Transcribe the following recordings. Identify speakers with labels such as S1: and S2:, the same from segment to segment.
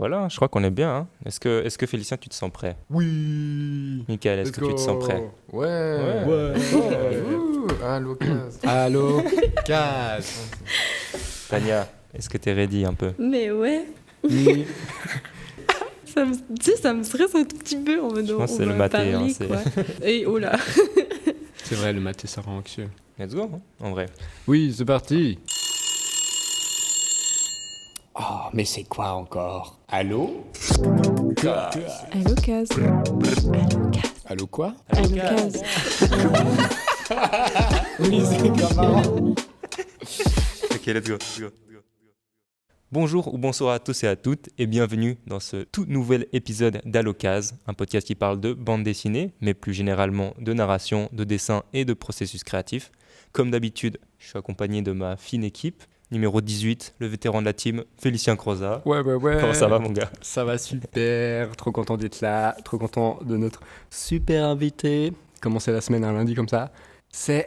S1: Voilà, je crois qu'on est bien. Hein. Est-ce que Félicien, tu te sens prêt?
S2: Oui.
S1: Michael, est-ce
S2: Let's
S1: que tu te sens prêt?
S2: Ouais.
S1: Ouais.
S2: Allô, Kaz.
S3: Allô, Kaz.
S1: Tania, est-ce que tu es ready un peu?
S4: Mais ouais,
S3: Oui.
S4: tu sais, ça me stresse un tout petit peu en mode
S1: Je pense
S4: on
S1: que c'est le
S4: va
S1: maté,
S4: parler,
S1: hein, c'est-
S4: quoi. Et oh là.
S3: C'est vrai, le maté, ça rend anxieux.
S1: Let's go, hein, en vrai.
S3: Oui, c'est parti.
S5: Oh, mais c'est quoi encore? Allô?
S4: Allô, Kaz.
S5: Allô quoi?
S4: Allô, Kaz.
S5: Oui, c'est grave marrant.
S1: Ok, let's go. Bonjour ou bonsoir à tous et à toutes et bienvenue dans ce tout nouvel épisode d'Allocase, un podcast qui parle de bande dessinée, mais plus généralement de narration, de dessin et de processus créatif. Comme d'habitude, je suis accompagné de ma fine équipe. Numéro 18, le vétéran de la team, Félicien Croza.
S3: Ouais.
S1: Comment ça va, mon gars?
S3: Ça va super. Trop content d'être là. Trop content de notre super invité. Commencer la semaine un lundi comme ça, c'est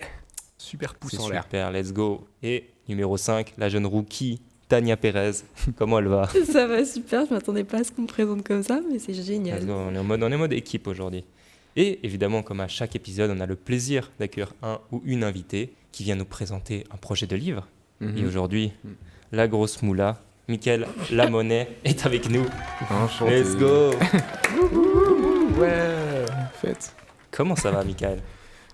S3: super pouce
S1: C'est
S3: en l'air.
S1: super, let's go. Et numéro 5, la jeune rookie, Tania Pérez. Comment elle va?
S4: Ça va super, je m'attendais pas à ce qu'on me présente comme ça, mais c'est
S1: Let's
S4: génial.
S1: go, on est en mode équipe aujourd'hui. Et évidemment, comme à chaque épisode, on a le plaisir d'accueillir un ou une invitée qui vient nous présenter un projet de livre. Et aujourd'hui, la grosse moula, Mickaël Lamonnet est avec nous.
S2: Enchanté.
S1: Let's go.
S3: Ouais.
S2: Faites.
S1: Comment ça va, Mickaël?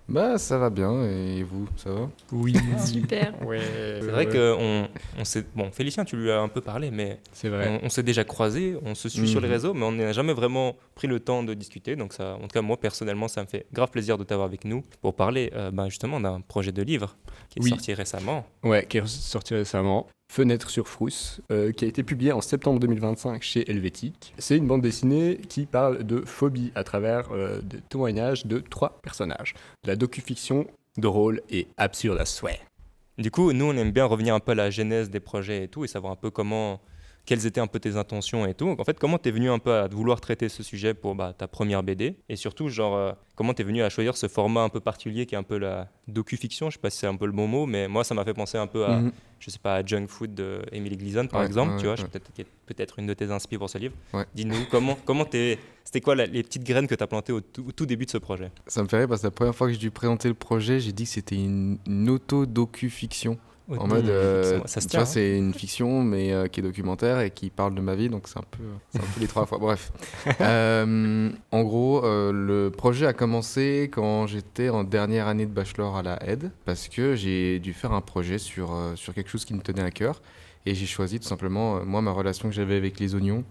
S2: Bah, ça va bien. Et vous, ça va?
S3: Oui.
S4: Super.
S3: Ouais.
S1: C'est vrai que on s'est... Bon, Félicien, tu lui as un peu parlé, mais
S3: C'est vrai.
S1: on s'est déjà croisés, on se suit sur les réseaux, mais on n'a jamais vraiment pris le temps de discuter. Donc ça, en tout cas, moi, personnellement, ça me fait grave plaisir de t'avoir avec nous pour parler justement d'un projet de livre qui est
S3: Oui.
S1: sorti récemment.
S3: Ouais, qui est sorti récemment. Fenêtre sur Frousse, qui a été publié en septembre 2025 chez Helvétique. C'est une bande dessinée qui parle de phobie à travers des témoignages de 3 personnages. De la docu-fiction drôle et absurde à souhait.
S1: Du coup, nous, on aime bien revenir un peu à la genèse des projets et tout, et savoir un peu quelles étaient un peu tes intentions et tout. En fait, comment t'es venu un peu à vouloir traiter ce sujet pour ta première BD, et surtout, comment t'es venu à choisir ce format un peu particulier qui est un peu la docu-fiction. Je sais pas si c'est un peu le bon mot, mais moi, ça m'a fait penser un peu à, je sais pas, à Junk Food de Emily Gleason, par exemple. Tu vois, peut-être une de tes inspi pour ce livre.
S2: Ouais.
S1: Dis-nous, c'était quoi les petites graines que t'as plantées au tout début de ce projet?
S2: Ça me fait rire parce que la première fois que j'ai dû présenter le projet, j'ai dit que c'était une auto-docu-fiction. En mode,
S1: ça se
S2: tu vois,
S1: tient.
S2: c'est une fiction, mais qui est documentaire et qui parle de ma vie, donc c'est un peu les 3 fois. Bref. En gros, le projet a commencé quand j'étais en dernière année de bachelor à la ED, parce que j'ai dû faire un projet sur quelque chose qui me tenait à cœur. Et j'ai choisi tout simplement, moi, ma relation que j'avais avec les oignons,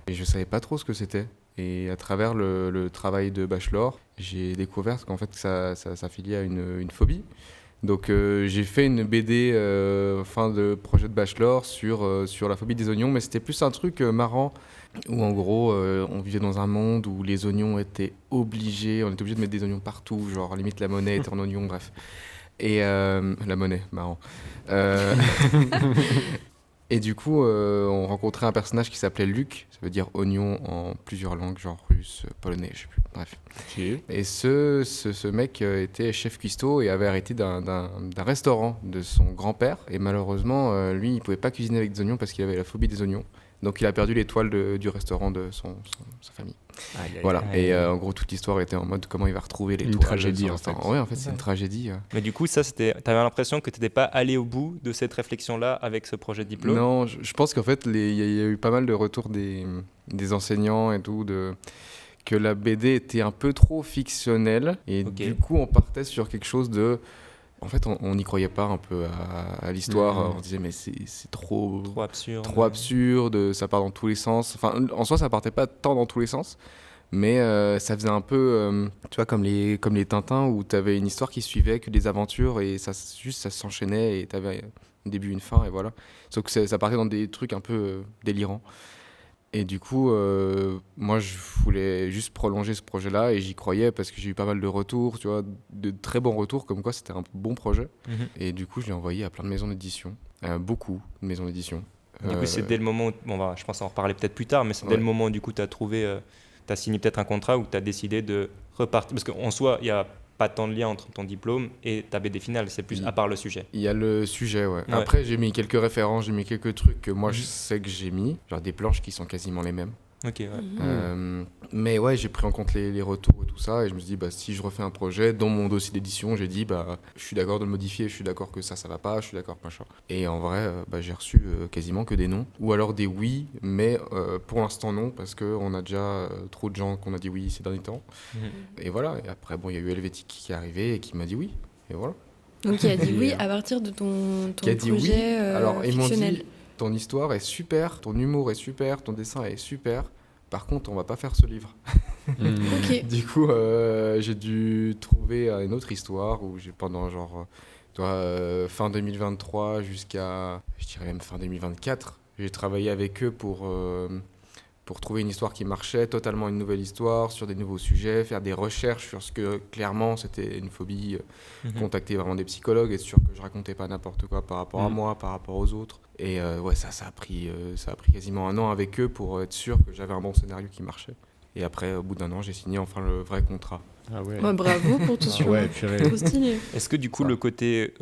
S2: et je savais pas trop ce que c'était. Et à travers le travail de bachelor, j'ai découvert qu'en fait, ça s'affiliait à une phobie. Donc j'ai fait une BD fin de projet de bachelor sur la phobie des oignons, mais c'était plus un truc marrant où en gros on vivait dans un monde où les oignons on était obligé de mettre des oignons partout, genre limite la monnaie était en oignon, bref. Et la monnaie, marrant. Et du coup, on rencontrait un personnage qui s'appelait Luc, ça veut dire oignon en plusieurs langues, genre russe, polonais, je sais plus, bref.
S3: Okay.
S2: Et ce mec était chef cuistot et avait hérité d'un restaurant de son grand-père. Et malheureusement, lui, il pouvait pas cuisiner avec des oignons parce qu'il avait la phobie des oignons. Donc il a perdu l'étoile du restaurant de sa famille. Voilà. Et en gros, toute l'histoire était en mode comment il va retrouver l'étoile.
S3: Une tragédie,
S2: de son
S3: en
S2: restaurant.
S3: fait.
S2: Ouais, en fait, c'est une tragédie.
S1: Mais du coup, t'avais l'impression que tu n'étais pas allé au bout de cette réflexion-là avec ce projet de diplôme?
S2: Non, je pense qu'en fait, il y a eu pas mal de retours des enseignants et tout, que la BD était un peu trop fictionnelle. Et du coup, on partait sur quelque chose de... En fait, on n'y croyait pas un peu à l'histoire. On disait, mais c'est trop
S1: absurde.
S2: Trop absurde, ça part dans tous les sens. Enfin, en soi, ça partait pas tant dans tous les sens. Mais ça faisait un peu, tu vois, comme les Tintins où tu avais une histoire qui suivait, que des aventures et ça s'enchaînait et tu avais un début, une fin et voilà. Sauf que ça partait dans des trucs un peu délirants. Et du coup, moi, je voulais juste prolonger ce projet-là et j'y croyais parce que j'ai eu pas mal de retours, tu vois, de très bons retours, comme quoi c'était un bon projet. Et du coup, je l'ai envoyé à plein de maisons d'édition, beaucoup de maisons d'édition.
S1: Du coup, c'est dès le moment où, je pense en reparler peut-être plus tard, mais c'est dès le moment où du coup tu as signé peut-être un contrat où tu as décidé de repartir. Parce qu'en soi, il n'y a pas tant de lien entre ton diplôme et ta BD finale, c'est plus à part le sujet.
S2: Il y a le sujet, ouais.
S1: Ouais.
S2: Après, j'ai mis quelques références, j'ai mis quelques trucs que moi je sais que j'ai mis, genre des planches qui sont quasiment les mêmes.
S1: Ok, ouais.
S2: Mais ouais, j'ai pris en compte les retours et tout ça, et je me suis dit, bah, si je refais un projet, dans mon dossier d'édition, j'ai dit, bah, je suis d'accord de le modifier, je suis d'accord que ça va pas, je suis d'accord, machin. Et en vrai, bah, j'ai reçu quasiment que des non, ou alors des oui, mais pour l'instant non, parce qu'on a déjà trop de gens qu'on a dit oui ces derniers temps. Et voilà, et après, bon, il y a eu Helvétique qui est arrivé et qui m'a dit oui, et voilà.
S4: Donc il a dit oui à partir de ton
S2: Qui a dit
S4: projet
S2: oui. Alors, ils m'ont
S4: fictionnel.
S2: dit, ton histoire est super, ton humour est super, ton dessin est super. Par contre, on va pas faire ce livre.
S4: Ok.
S2: Du coup, j'ai dû trouver une autre histoire où j'ai pendant genre fin 2023 jusqu'à, je dirais même fin 2024, j'ai travaillé avec eux pour trouver une histoire qui marchait, totalement une nouvelle histoire, sur des nouveaux sujets, faire des recherches sur ce que clairement c'était une phobie, contacter vraiment des psychologues, être sûr que je racontais pas n'importe quoi par rapport à moi, par rapport aux autres. Et ouais, ça a pris quasiment un an avec eux pour être sûr que j'avais un bon scénario qui marchait. Et après, au bout d'un an, j'ai signé enfin le vrai contrat.
S3: Ah ouais.
S4: Bah, bravo pour tout ça.
S3: Ouais, purée.
S4: Trop stylé.
S1: Est-ce que du coup, le côté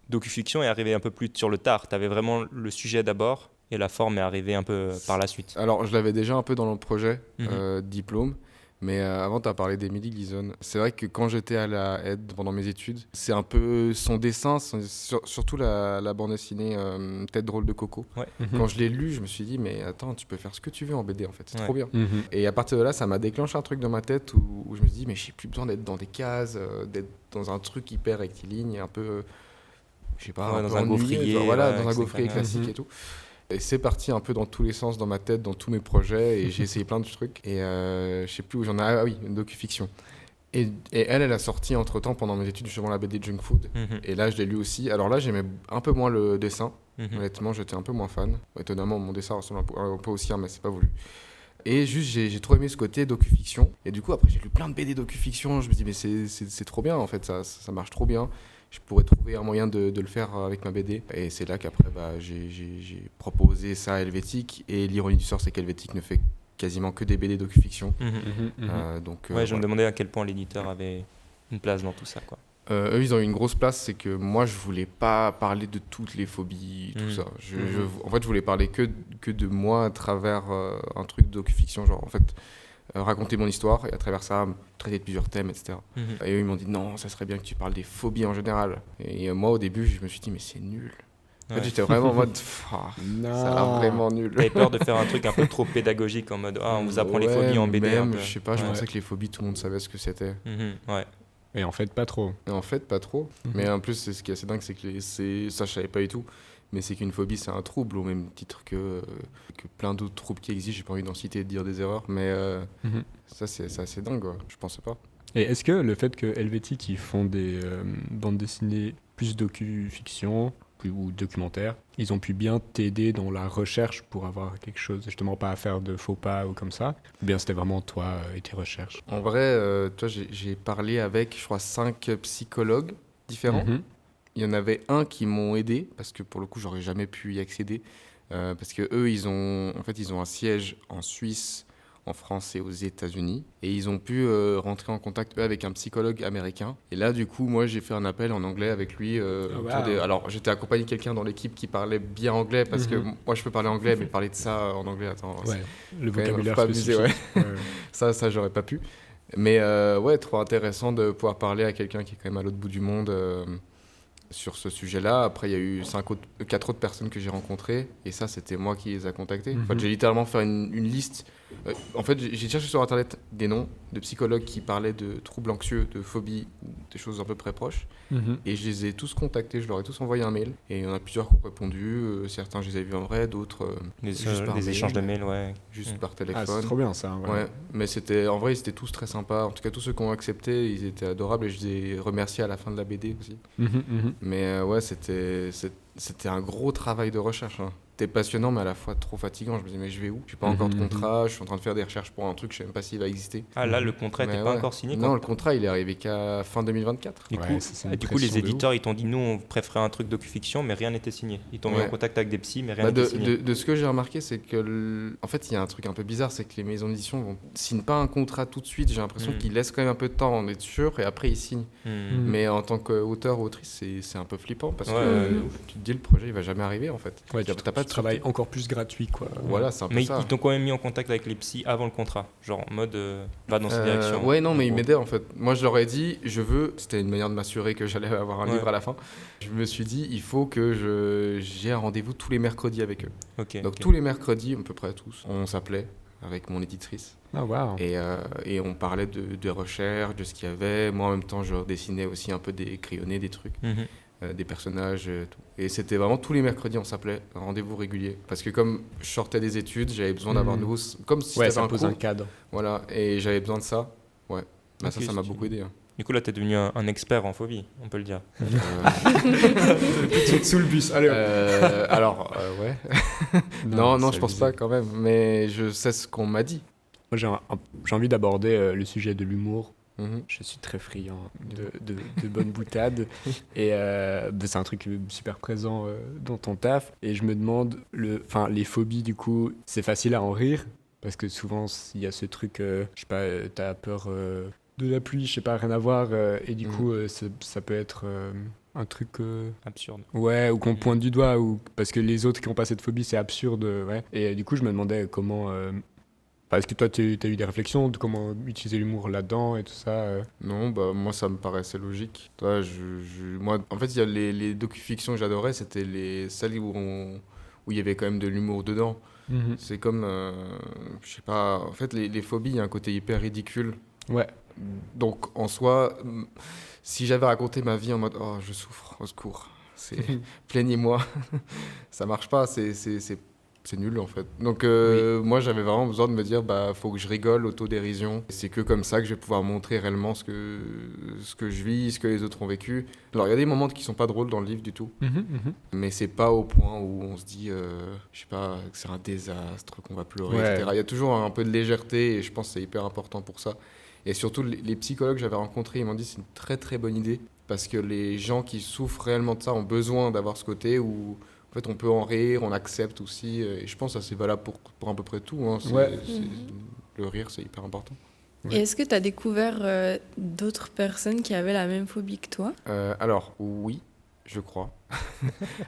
S1: docu-fiction est arrivé un peu plus sur le tard? Tu avais vraiment le sujet d'abord et la forme est arrivée un peu par la suite.
S2: Alors, je l'avais déjà un peu dans le projet diplôme, mais avant, tu as parlé d'Emily Gleason. C'est vrai que quand j'étais à la aide pendant mes études, c'est un peu son dessin, surtout la bande dessinée Tête drôle de Coco.
S1: Ouais.
S2: Quand je l'ai lu, je me suis dit, mais attends, tu peux faire ce que tu veux en BD en fait, c'est
S1: Ouais.
S2: trop bien. Et à partir de là, ça m'a déclenché un truc dans ma tête où je me suis dit, mais j'ai plus besoin d'être dans des cases, d'être dans un truc hyper rectiligne, un peu, je sais pas,
S1: Ouais,
S2: un
S1: dans
S2: peu
S1: un
S2: ennuyeux,
S1: gaufrier,
S2: voilà,
S1: ouais,
S2: dans un
S1: etc.
S2: gaufrier classique et tout. Et c'est parti un peu dans tous les sens dans ma tête, dans tous mes projets, et j'ai essayé plein de trucs. Et je sais plus où j'en ai. Ah oui, une docu-fiction. Et elle a sorti entre-temps pendant mes études justement la BD Junk Food. Et là, je l'ai lu aussi. Alors là, j'aimais un peu moins le dessin. Honnêtement, j'étais un peu moins fan. Étonnamment, mon dessin ressemble un peu aussi, mais c'est pas voulu. Et juste, j'ai trop aimé ce côté docu-fiction. Et du coup, après, j'ai lu plein de BD docu-fiction. Je me dis, mais c'est trop bien, en fait, ça marche trop bien. Je pourrais trouver un moyen de le faire avec ma BD. Et c'est là qu'après, bah, j'ai proposé ça à Helvétique. Et l'ironie du sort, c'est qu'Helvétique ne fait quasiment que des BD docu-fiction. Donc,
S1: Ouais, je me
S2: voilà.
S1: demandais à quel point l'éditeur avait une place dans tout ça, quoi.
S2: Eux, ils ont eu une grosse place, c'est que moi, je voulais pas parler de toutes les phobies, tout ça. En fait, je voulais parler que de moi à travers un truc de docu-fiction, genre, en fait, raconter mon histoire, et à travers ça, traiter de plusieurs thèmes, etc. Et eux, ils m'ont dit, non, ça serait bien que tu parles des phobies en général. Et moi, au début, je me suis dit, mais c'est nul. En fait, j'étais vraiment en mode, ça a l'air vraiment nul.
S1: T'avais peur de faire un truc un peu trop pédagogique en mode on vous apprend les
S2: Ouais,
S1: phobies en BD un
S2: même,
S1: peu.
S2: je sais pas, je
S1: Ouais.
S2: pensais que les phobies, tout le monde savait ce que c'était.
S1: Ouais.
S3: Et en fait, pas trop.
S2: Et en fait, pas trop. Mais en plus, ce qui est assez dingue, c'est que ça, je savais pas du tout. Mais c'est qu'une phobie, c'est un trouble, au même titre que plein d'autres troubles qui existent. J'ai pas envie d'en citer et de dire des erreurs, mais ça, c'est assez dingue, quoi. Je pensais pas.
S3: Et est-ce que le fait que Helvétique ils font des bandes dessinées plus docu-fiction ou documentaires, ils ont pu bien t'aider dans la recherche pour avoir quelque chose, justement pas à faire de faux pas ou comme ça, ou bien c'était vraiment toi et tes recherches?
S2: En vrai, toi, j'ai parlé avec, je crois, 5 psychologues différents. Il y en avait un qui m'ont aidé, parce que pour le coup, j'aurais jamais pu y accéder. Parce que eux, ils ont un siège en Suisse, en France et aux États-Unis. Et ils ont pu rentrer en contact, eux, avec un psychologue américain. Et là, du coup, moi, j'ai fait un appel en anglais avec lui. Alors, j'étais accompagné de quelqu'un dans l'équipe qui parlait bien anglais, parce que moi, je peux parler anglais, mais parler de ça en anglais, attends.
S3: Ouais, le
S2: quand même,
S3: vocabulaire
S2: faut pas abuser,
S3: spécifique.
S2: ouais. Ça, j'aurais pas pu. Mais ouais, trop intéressant de pouvoir parler à quelqu'un qui est quand même à l'autre bout du monde sur ce sujet-là. Après, il y a eu 4 autres personnes que j'ai rencontrées, et ça, c'était moi qui les a contactées. En fait, j'ai littéralement fait une liste. En fait, j'ai cherché sur Internet des noms de psychologues qui parlaient de troubles anxieux, de phobies, ou des choses à peu près proches. Et je les ai tous contactés, je leur ai tous envoyé un mail. Et il y en a plusieurs qui ont répondu. Certains, je les ai vus en vrai, d'autres juste par
S1: Des
S2: mail,
S1: échanges de mails, ouais.
S2: juste par
S3: Ah,
S2: téléphone.
S3: c'est trop bien ça.
S2: Ouais, mais en vrai, ils étaient tous très sympas. En tout cas, tous ceux qui ont accepté, ils étaient adorables, et je les ai remerciés à la fin de la BD aussi. Mais ouais, c'était un gros travail de recherche, hein. c'était passionnant, mais à la fois trop fatigant. Je me disais, mais je vais où? J'ai pas encore de contrat, je suis en train de faire des recherches pour un truc, je sais même pas s'il va exister.
S1: Ah là, le contrat
S2: Mais
S1: n'était pas encore signé.
S2: Non, le contrat, il est arrivé qu'à fin 2024.
S1: Du
S3: Ouais,
S1: coup,
S3: ça, c'est une
S1: du coup, les
S3: pression de
S1: éditeurs, ils t'ont dit, nous, on préférait un truc docu-fiction, mais rien n'était signé. Ils t'ont mis
S2: Ouais.
S1: en contact avec des psys, mais rien
S2: Bah,
S1: n'était signé.
S2: de ce que j'ai remarqué, c'est que, en fait, il y a un truc un peu bizarre, c'est que les maisons d'édition signent pas un contrat tout de suite. J'ai l'impression qu'ils laissent quand même un peu de temps en être sûr, et après, ils signent. Mais en tant qu'auteur ou autrice, c'est un peu flippant, parce que tu te dis, le projet, il va jamais arriver, en fait.
S3: Ouais,
S2: T'as pas de
S3: travail
S2: sûreté.
S3: encore plus gratuit, quoi.
S2: Voilà, c'est un peu
S1: Mais
S2: ça.
S1: ils t'ont quand même mis en contact avec les psys avant le contrat. Genre en mode, va dans cette direction.
S2: Ouais, non,
S1: en
S2: mais ils
S1: gros.
S2: m'aidaient en fait. Moi, je leur ai dit, c'était une manière de m'assurer que j'allais avoir un
S1: Ouais.
S2: livre à la fin. Je me suis dit, il faut que j'ai un rendez-vous tous les mercredis avec eux.
S1: Ok.
S2: Donc,
S1: ok.
S2: tous les mercredis, à peu près tous, on s'appelait avec mon éditrice.
S3: Ah, waouh.
S2: Et on parlait de recherche, de ce qu'il y avait. Moi, en même temps, je dessinais aussi un peu des crayonnés, des trucs,
S1: Mhm.
S2: des personnages, tout. Et c'était vraiment tous les mercredis, on s'appelait, un rendez-vous régulier. Parce que comme je sortais des études, j'avais besoin d'avoir de nouveau, comme si
S3: Ouais,
S2: c'était
S3: ça
S2: un
S3: pose
S2: cours.
S3: un cadre.
S2: Voilà, et j'avais besoin de ça. Ouais. Bah,
S1: Ok,
S2: ça m'a
S1: c'est
S2: beaucoup aidé. Hein.
S1: Du coup, là, t'es devenu un expert en phobie, on peut le dire.
S3: Sous le bus, allez.
S2: Ouais. Non,
S3: c'est
S2: je pense
S3: abusé.
S2: pas quand même. Mais je sais ce qu'on m'a dit.
S3: Moi, j'ai envie d'aborder le sujet de l'humour.
S2: Mhm.
S3: Je suis très friand de bonnes boutades. Et c'est un truc super présent dans ton taf. Et je me demande, les phobies, du coup, c'est facile à en rire. Parce que souvent, il y a ce truc, je sais pas, t'as peur de la pluie, je sais pas, rien à voir. Et du coup, ça peut être un truc...
S1: Absurde.
S3: Ouais, ou qu'on pointe du doigt, ou parce que les autres qui ont pas cette phobie, c'est absurde. Ouais. Et du coup, je me demandais comment... est-ce que toi, tu as eu des réflexions de comment utiliser l'humour là-dedans et tout ça
S2: Non, bah moi ça me paraissait logique. Toi, moi, en fait, il y a les docu-fictions que j'adorais, c'était celles où il y avait quand même de l'humour dedans. C'est comme, je sais pas, en fait, les phobies, il y a un côté hyper ridicule.
S3: Ouais.
S2: Donc, en soi, si j'avais raconté ma vie en mode, oh, je souffre, au secours, plaignez-moi, ça marche pas, c'est nul en fait. Donc moi j'avais vraiment besoin de me dire bah faut que je rigole, autodérision. C'est que comme ça que je vais pouvoir montrer réellement ce que je vis, ce que les autres ont vécu. Alors il y a des moments qui sont pas drôles dans le livre du tout, mais c'est pas au point où on se dit je sais pas que c'est un désastre, qu'on va pleurer,
S3: Ouais.
S2: etc. Il y a toujours un peu de légèreté et je pense que c'est hyper important pour ça. Et surtout les psychologues que j'avais rencontrés, ils m'ont dit c'est une très très bonne idée parce que les gens qui souffrent réellement de ça ont besoin d'avoir ce côté où en fait, on peut en rire, on accepte aussi. Et je pense que ça, c'est valable pour à peu près tout. Hein. Le rire, c'est hyper important.
S4: Et est-ce que tu as découvert d'autres personnes qui avaient la même phobie que toi?
S2: Alors, oui, je crois.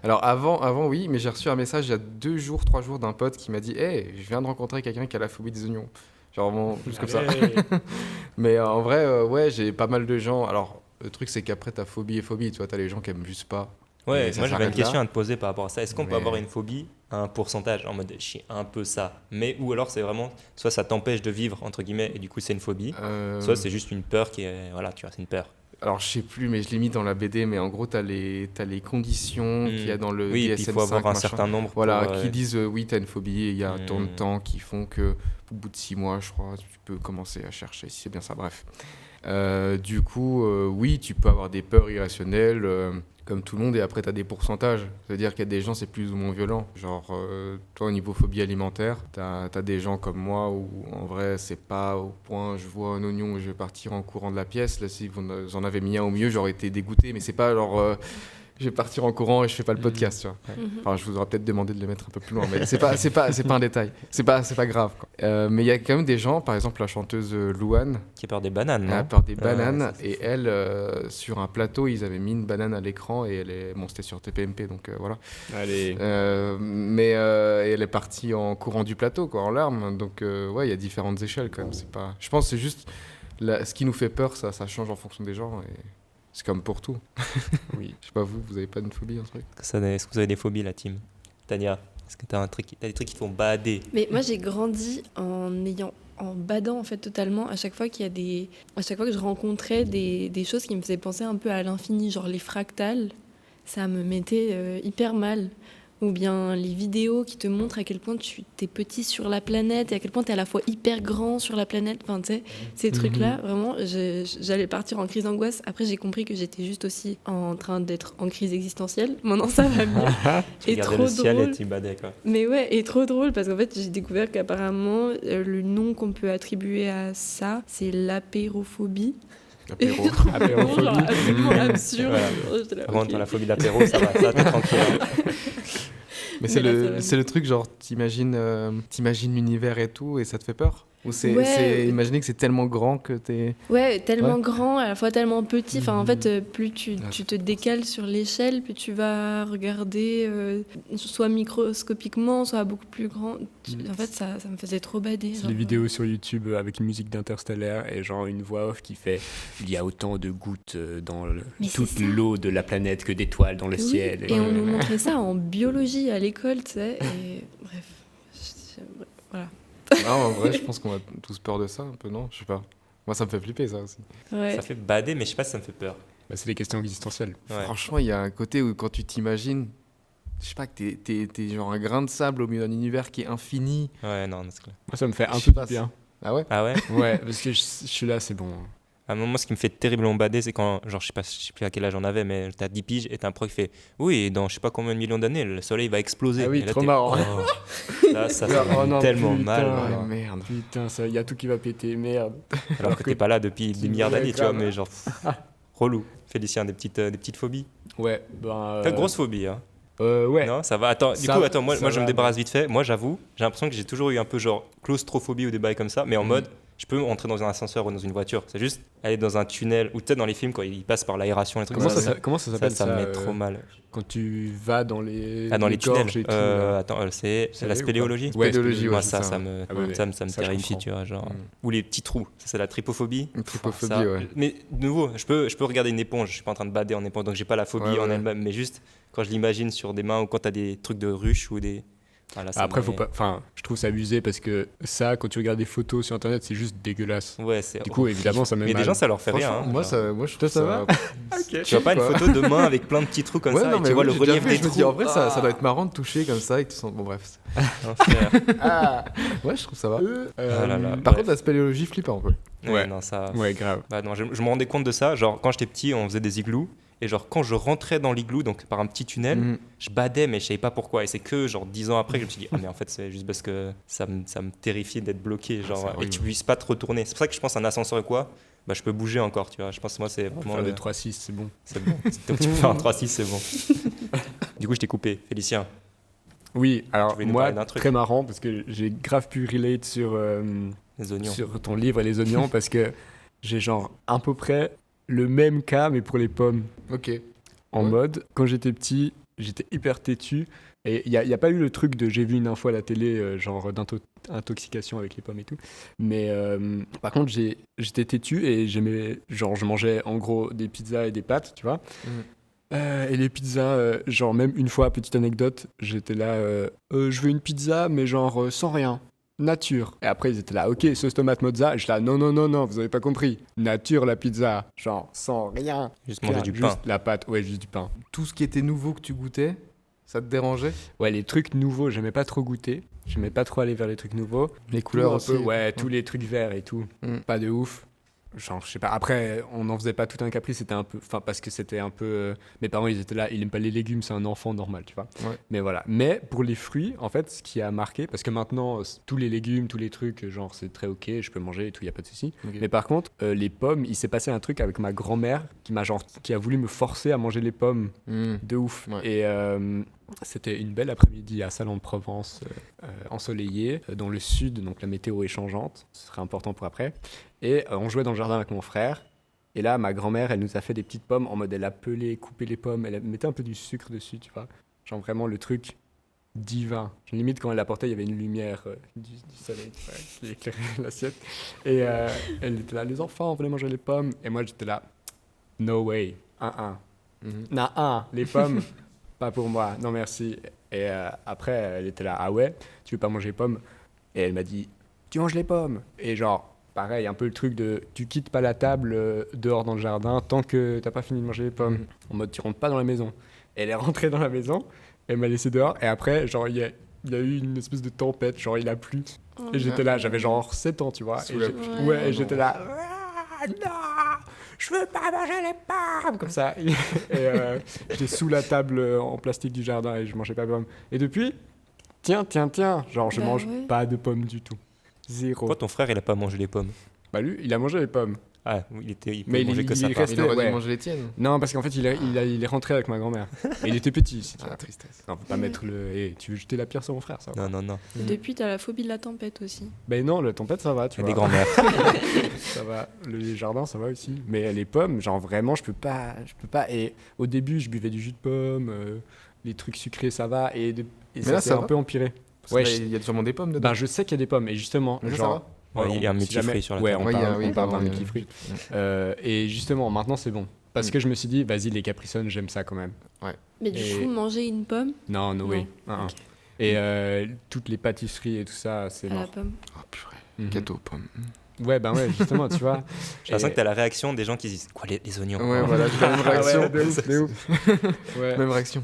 S2: Alors, avant, oui, mais j'ai reçu un message il y a 2 jours, 3 jours d'un pote qui m'a dit « Hey, je viens de rencontrer quelqu'un qui a la phobie des oignons. » Genre vraiment, juste comme ça. Mais en vrai, ouais, j'ai pas mal de gens. Alors, le truc, c'est qu'après, t'as phobie et phobie. Tu vois, t'as les gens qui aiment juste pas.
S1: Ouais,
S2: Et ça
S1: moi j'avais une
S2: s'arrête là.
S1: question à te poser par rapport à ça. Est-ce qu'on peut
S2: Mais-
S1: avoir une phobie à un pourcentage en mode je suis un peu ça, mais ou alors c'est vraiment soit ça t'empêche de vivre entre guillemets et du coup c'est une phobie, soit c'est juste une peur qui est voilà tu vois c'est une peur.
S2: Alors, je sais plus, mais je l'ai mis dans la BD. Mais en gros, t'as les conditions qu'il y a dans le
S1: Oui, et puis il
S2: DSM-5,
S1: faut avoir un
S2: machin.
S1: certain nombre.
S2: Voilà,
S1: pour,
S2: qui disent oui, t'as une phobie, et il y a tant de
S1: Hmm.
S2: temps qui font que au bout de 6 mois, je crois, tu peux commencer à chercher si c'est bien ça. Bref. Du coup, oui, tu peux avoir des peurs irrationnelles, comme tout le monde, et après, t'as des pourcentages. C'est-à-dire qu'il y a des gens, c'est plus ou moins violent. Genre, toi, au niveau phobie alimentaire, t'as des gens comme moi où, en vrai, c'est pas au point, je vois un oignon et je vais partir en courant de la pièce. Là, si vous en avez mis un au milieu, j'aurais été dégoûté, mais c'est pas genre... je vais partir en courant et je fais pas le podcast, tu vois. Enfin, je vous aurais peut-être demandé de le mettre un peu plus loin, mais c'est pas un détail. C'est pas grave, quoi. Mais il y a quand même des gens, par exemple la chanteuse Louane,
S1: qui a peur des bananes,
S2: elle a
S1: non
S2: peur des
S1: Ouais,
S2: bananes,
S1: ça, c'est
S2: et elle, sur un plateau, ils avaient mis une banane à l'écran et bon, c'était sur TPMP, donc voilà.
S3: Allez.
S2: Mais elle est partie en courant du plateau, quoi, en larmes. Donc ouais, il y a différentes échelles quand même. C'est pas. Je pense que c'est juste ce qui nous fait peur, ça change en fonction des gens et c'est comme pour tout.
S3: Oui.
S2: Je sais pas vous avez pas une phobie, un truc?
S1: Est-ce que vous avez des phobies la team? Tania, est-ce que t'as des trucs qui te font bader?
S4: Mais moi, j'ai grandi en badant en fait totalement à chaque fois que je rencontrais des choses qui me faisaient penser un peu à l'infini, genre les fractales, ça me mettait hyper mal. ou bien les vidéos qui te montrent à quel point tu t'es petit sur la planète et à quel point t'es à la fois hyper grand sur la planète. Enfin, tu sais, ces trucs-là, vraiment, j'allais partir en crise d'angoisse. Après, j'ai compris que j'étais juste aussi en train d'être en crise existentielle. Maintenant, ça va mieux.
S1: Tu regardais le ciel et tu badais, quoi.
S4: Mais ouais, et trop drôle parce qu'en fait, j'ai découvert qu'apparemment, le nom qu'on peut attribuer à ça, c'est l'apérophobie.
S2: Apéro.
S3: Apérophobie.
S4: Genre absolument absurde.
S1: Voilà.
S4: J'étais là,
S1: Vraiment,
S4: ok.
S1: t'as la phobie de l'apéro, ça va, t'es tranquille.
S2: Mais c'est
S4: Mais là, ça va
S2: le truc, genre, t'imagines l'univers et tout, et ça te fait peur? Ou c'est imaginer que c'est tellement grand que t'es...
S4: Ouais, tellement
S2: Ouais.
S4: grand, à la fois tellement petit. Enfin, en fait, plus tu te décales sur l'échelle, plus tu vas regarder soit microscopiquement, soit beaucoup plus grand. En fait, ça me faisait trop bader.
S3: C'est
S4: genre.
S3: des vidéos sur YouTube avec une musique d'Interstellaire et genre une voix off qui fait il y a autant de gouttes dans
S4: Mais c'est
S3: toute
S4: ça.
S3: l'eau de la planète que d'étoiles dans le
S4: Oui,
S3: ciel.
S4: et on nous montrait ça en biologie à l'école, tu sais. Et bref, voilà.
S2: Non, en vrai, je pense qu'on a tous peur de ça, un peu, non? Je sais pas. Moi, ça me fait flipper, ça aussi.
S4: Ouais.
S1: Ça fait bader, mais je sais pas si ça me fait peur.
S3: Bah, c'est des questions existentielles.
S1: Ouais.
S2: Franchement, il y a un côté où quand tu t'imagines, je sais pas, que t'es genre un grain de sable au milieu d'un univers qui est infini.
S1: Ouais, non, c'est clair.
S3: Moi, ça me fait un
S2: Je sais
S3: peu
S2: pas,
S3: du bien.
S2: Ah ouais?
S1: Ah ouais?
S3: Ouais, parce que je suis là, c'est bon.
S1: À un moment, ce qui me fait terriblement bader, c'est quand, genre, je sais plus à quel âge j'en avais, mais t'as 10 piges et t'as un pro qui fait oui, et dans je sais pas combien de millions d'années, le soleil va exploser.
S3: Ah oui,
S1: Et là,
S3: trop
S1: t'es,
S3: marrant.
S1: oh. Là, ça fait
S3: Oh non,
S1: tellement
S3: putain.
S1: mal.
S2: Ah,
S1: voilà.
S2: merde.
S3: Putain, il y a tout qui va péter, merde.
S1: Alors que t'es pas là depuis des milliards
S3: Ouais,
S1: d'années, tu vois,
S3: grave.
S1: mais genre, relou. Félicien, des petites phobies.
S3: Ouais, ben.
S1: T'as de grosses phobies, hein?
S3: Ouais.
S1: Non, ça va. Attends,
S3: Ça-
S1: attends, moi
S3: ça
S1: je me
S3: va,
S1: débarrasse vite fait. Moi, j'avoue, j'ai l'impression que j'ai toujours eu un peu genre claustrophobie ou des bails comme ça, mais en mode, je peux entrer dans un ascenseur ou dans une voiture. C'est juste aller dans un tunnel ou peut-être dans les films quand ils passent par l'aération, les trucs
S3: Comment
S1: comme
S3: ça, comment ça s'appelle
S1: ça me met trop mal.
S3: quand tu vas dans les.
S1: Ah, dans les tunnels.
S3: gorges et tout, là.
S1: Attends, c'est
S3: Ça
S1: la
S3: y est ou
S1: spéléologie.
S3: pas Ouais,
S2: Spéléologie,
S1: Moi,
S2: ouais, c'est
S1: ça me,
S3: Ah ouais,
S1: ça me
S3: ça, je
S1: terrifie,
S3: comprends.
S1: tu vois, genre.
S2: Mm.
S1: Ou les petits trous. Ça, c'est la trypophobie.
S2: Une trypophobie,
S1: Ça-
S2: ouais.
S1: Mais de nouveau, je peux regarder une éponge. Je suis pas en train de bader en éponge, donc j'ai pas la phobie
S2: Ouais,
S1: en
S2: ouais.
S1: elle-même. Mais juste quand je l'imagine sur des mains ou quand t'as des trucs de ruches ou des. Voilà, ça
S3: Après,
S1: me
S3: faut
S1: met-
S3: pas. Enfin, je trouve ça abusé parce que ça, quand tu regardes des photos sur internet, c'est juste dégueulasse.
S1: Ouais, c'est.
S3: Du coup, évidemment, ça me met
S1: Mais des
S3: mal.
S1: gens, ça leur fait rien.
S2: Franchement,
S1: hein,
S2: moi,
S1: genre.
S2: moi, je trouve
S3: ça va
S1: Tu vois pas une
S2: quoi.
S1: photo de main avec plein de petits trous comme
S2: Ouais,
S1: ça
S2: non,
S1: et
S2: mais
S1: tu vois
S2: oui,
S1: le
S2: j'ai déjà
S1: relief
S2: vu,
S1: des
S2: je me
S1: trous.
S2: dis, en vrai, ça doit être marrant de toucher comme ça et tout ça. Bon, bref.
S1: Non, frère.
S2: Ouais, je trouve ça va.
S1: Ah là là.
S2: Par
S1: Bref.
S2: contre, la spéléologie flippe un peu.
S1: Ouais,
S3: Ouais.
S1: non, ça.
S3: Ouais, grave.
S1: Bah non, je me rendais compte de ça. Genre, quand j'étais petit, on faisait des igloos. Et genre, quand je rentrais dans l'igloo, donc par un petit tunnel,
S2: Mhm.
S1: je badais, mais je savais pas pourquoi. Et c'est que, genre, 10 ans après, que je me suis dit, ah, mais en fait, c'est juste parce que ça me terrifie d'être bloqué.
S2: c'est
S1: Genre, et
S2: horrible.
S1: tu puisses pas te retourner. C'est pour ça que je pense un ascenseur ou quoi, bah, je peux bouger encore, tu vois. Je pense que moi, c'est vraiment.
S3: Faire des 3-6, c'est bon.
S1: C'est bon. Donc, tu peux faire un 3-6, c'est bon. Du coup, je t'ai coupé. Félicien.
S3: Oui, alors
S1: Tu voulais nous
S3: moi,
S1: parler d'un truc.
S3: très marrant parce que j'ai grave pu relate
S1: Les oignons.
S3: sur ton livre et les oignons parce que j'ai genre à peu près le même cas mais pour les pommes.
S2: Ok.
S3: En
S2: Ouais.
S3: mode, quand j'étais petit, j'étais hyper têtu et il y a pas eu le truc de j'ai vu une info à la télé genre d'intoxication avec les pommes et tout. Mais par contre, j'étais têtu et j'aimais, genre je mangeais en gros des pizzas et des pâtes, tu vois. Et les pizzas, genre même une fois, petite anecdote, j'étais là, je veux une pizza, mais genre sans rien. Nature. Et après, ils étaient là, ok, sauce tomate mozza. Et je suis là, non, vous avez pas compris. Nature, la pizza. Genre, sans rien.
S1: Juste manger du
S3: Juste
S1: pain.
S3: la pâte, ouais, juste du pain.
S2: Tout ce qui était nouveau que tu goûtais, ça te dérangeait?
S3: Ouais, les trucs nouveaux, j'aimais pas trop goûter. J'aimais pas trop aller vers les trucs nouveaux.
S2: Les couleurs
S3: Tout un
S2: aussi.
S3: peu, ouais, tous les trucs verts et tout.
S2: Mm.
S3: Pas de ouf. Genre, je sais pas. Après, on n'en faisait pas tout un caprice, c'était un peu. Enfin, parce que c'était un peu. Mes parents, ils étaient là, ils aiment pas les légumes, c'est un enfant normal, tu vois.
S2: Ouais.
S3: Mais voilà. Mais pour les fruits, en fait, ce qui a marqué, parce que maintenant, tous les légumes, tous les trucs, genre, c'est très ok, je peux manger et tout, y a pas de souci.
S2: Ok.
S3: Mais par contre, les pommes, il s'est passé un truc avec ma grand-mère qui a voulu me forcer à manger les pommes
S2: Mm.
S3: de ouf.
S2: Ouais.
S3: Et c'était une belle après-midi à Salon-de-Provence, ensoleillé, dans le sud, donc la météo est changeante, ce serait important pour après. Et on jouait dans le jardin avec mon frère. Et là, ma grand-mère, elle nous a fait des petites pommes en mode elle a pelé, coupé les pommes, elle mettait un peu du sucre dessus, tu vois. Genre vraiment le truc divin. Limite, quand elle l'apportait, il y avait une lumière du soleil, tu vois, qui éclairait l'assiette. Et elle était là, les enfants, on voulait manger les pommes. Et moi, j'étais là, no way,
S2: Mhm.
S3: les pommes, pas pour moi, non merci. Et après, elle était là, ah ouais, tu veux pas manger les pommes? Et elle m'a dit, tu manges les pommes. Et genre, pareil, un peu le truc de, tu quittes pas la table dehors dans le jardin tant que t'as pas fini de manger les pommes.
S2: Mhm.
S3: En mode, tu rentres pas dans la maison. Et elle est rentrée dans la maison, Elle m'a laissé dehors. Et après, genre, il y a eu une espèce de tempête. Genre, il a plu.
S4: Oh,
S3: Et j'étais là, j'avais genre 7 ans, tu vois.
S2: Sous
S3: Et
S2: la
S3: j'ai-
S4: pluie.
S3: ouais, et
S4: Ouais.
S3: j'étais là. Ah, non, je veux pas manger les pommes comme ça. Et j'étais sous la table en plastique du jardin et je mangeais pas de pommes. Et depuis, tiens, genre je
S4: Bah
S3: mange
S4: ouais.
S3: pas de pommes du tout. Zéro.
S1: Pourquoi ton frère, il a pas mangé les pommes?
S3: Bah lui, il a mangé les pommes.
S1: Ah, oui, il
S3: Mais
S1: pouvait manger que
S3: il
S1: sa
S3: est
S1: part.
S3: resté-
S2: Il aurait
S3: ouais.
S2: dû manger les tiennes.
S3: Non, parce qu'en fait, il est rentré avec ma grand-mère. Et il était petit.
S2: Ah, la tristesse.
S3: Non, faut pas mettre le. Eh, tu veux jeter la pierre sur mon frère, ça va.
S1: Non.
S4: Et depuis, t'as la phobie de la tempête aussi.
S3: Ben non, la tempête, ça va, tu
S1: Il y a
S3: vois.
S1: des grands-mères.
S3: Ça va. Les jardins, ça va aussi. Mais les pommes, genre vraiment, je peux pas. Et au début, je buvais du jus de pomme, les trucs sucrés, ça va. Et ça
S2: là,
S3: s'est
S2: ça
S3: un
S2: va.
S3: peu empiré.
S2: Parce
S3: Ouais,
S2: que là, il y a sûrement des pommes dedans.
S3: Ben, je sais qu'il y a des pommes. Et justement,
S2: Mais ça,
S3: genre.
S2: ça va.
S1: Ouais, il y a un
S3: si
S1: multifruit
S3: jamais-
S1: sur la
S3: Ouais,
S1: table.
S3: on
S2: Ouais, il y a-
S3: parle,
S2: oui,
S3: on parle d'un
S2: pardon, il y a-
S3: multifruit. Et justement, maintenant, c'est bon. Parce que je me suis dit, vas-y, les capricènes, j'aime ça quand même.
S4: Mais du
S3: Et-
S4: coup, manger une pomme
S3: Non, no way.
S4: Ok.
S3: Et toutes les pâtisseries et tout ça, c'est
S4: à la
S3: mort.
S4: pomme.
S2: Oh purée.
S3: Mhm.
S2: Gâteau aux pommes.
S3: Ouais, ben ouais, justement, tu vois.
S1: J'ai l'impression que t'as la réaction des gens qui se disent quoi, les oignons?
S2: Ouais, voilà, j'ai la même
S3: Ah
S2: réaction.
S3: ouais, de ouf, de ouf. Ouais.
S2: Même réaction.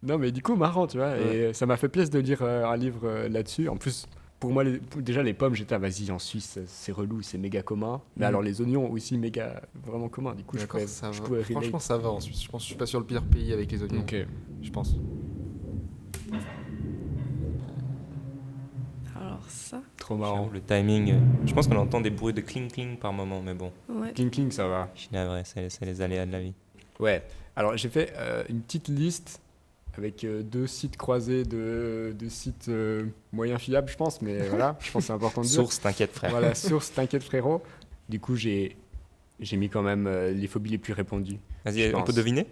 S3: Non, mais du coup, marrant, tu vois. Et ça m'a fait plaisir de lire un livre là-dessus. En plus, pour moi, déjà, les pommes, j'étais, vas-y, en Suisse, c'est relou, c'est méga commun. Mais
S2: Mhm.
S3: alors, les oignons, aussi méga, vraiment commun. Du coup,
S2: D'accord,
S3: je
S2: ça
S3: pouvais
S2: va.
S3: relate.
S2: Franchement, ça va en Suisse. Je pense que je suis pas sur le pire pays avec les oignons.
S3: Ok.
S2: Je pense.
S4: Alors ça,
S3: Trop marrant.
S1: Le timing. Je pense qu'on entend des bruits de cling par moment, mais bon,
S4: ouais.
S3: Cling, ça va.
S1: je suis navré, c'est les aléas de la vie.
S3: Ouais. Alors, j'ai fait une petite liste avec 2 sites croisés de sites moyens fiables, je pense. Mais voilà, je pense que c'est important de dire.
S1: Source, t'inquiète frère.
S3: Voilà, source, t'inquiète frérot. Du coup, j'ai mis quand même les phobies les plus répandues.
S1: Vas-y,
S3: Je
S1: on
S3: pense.
S1: peut deviner?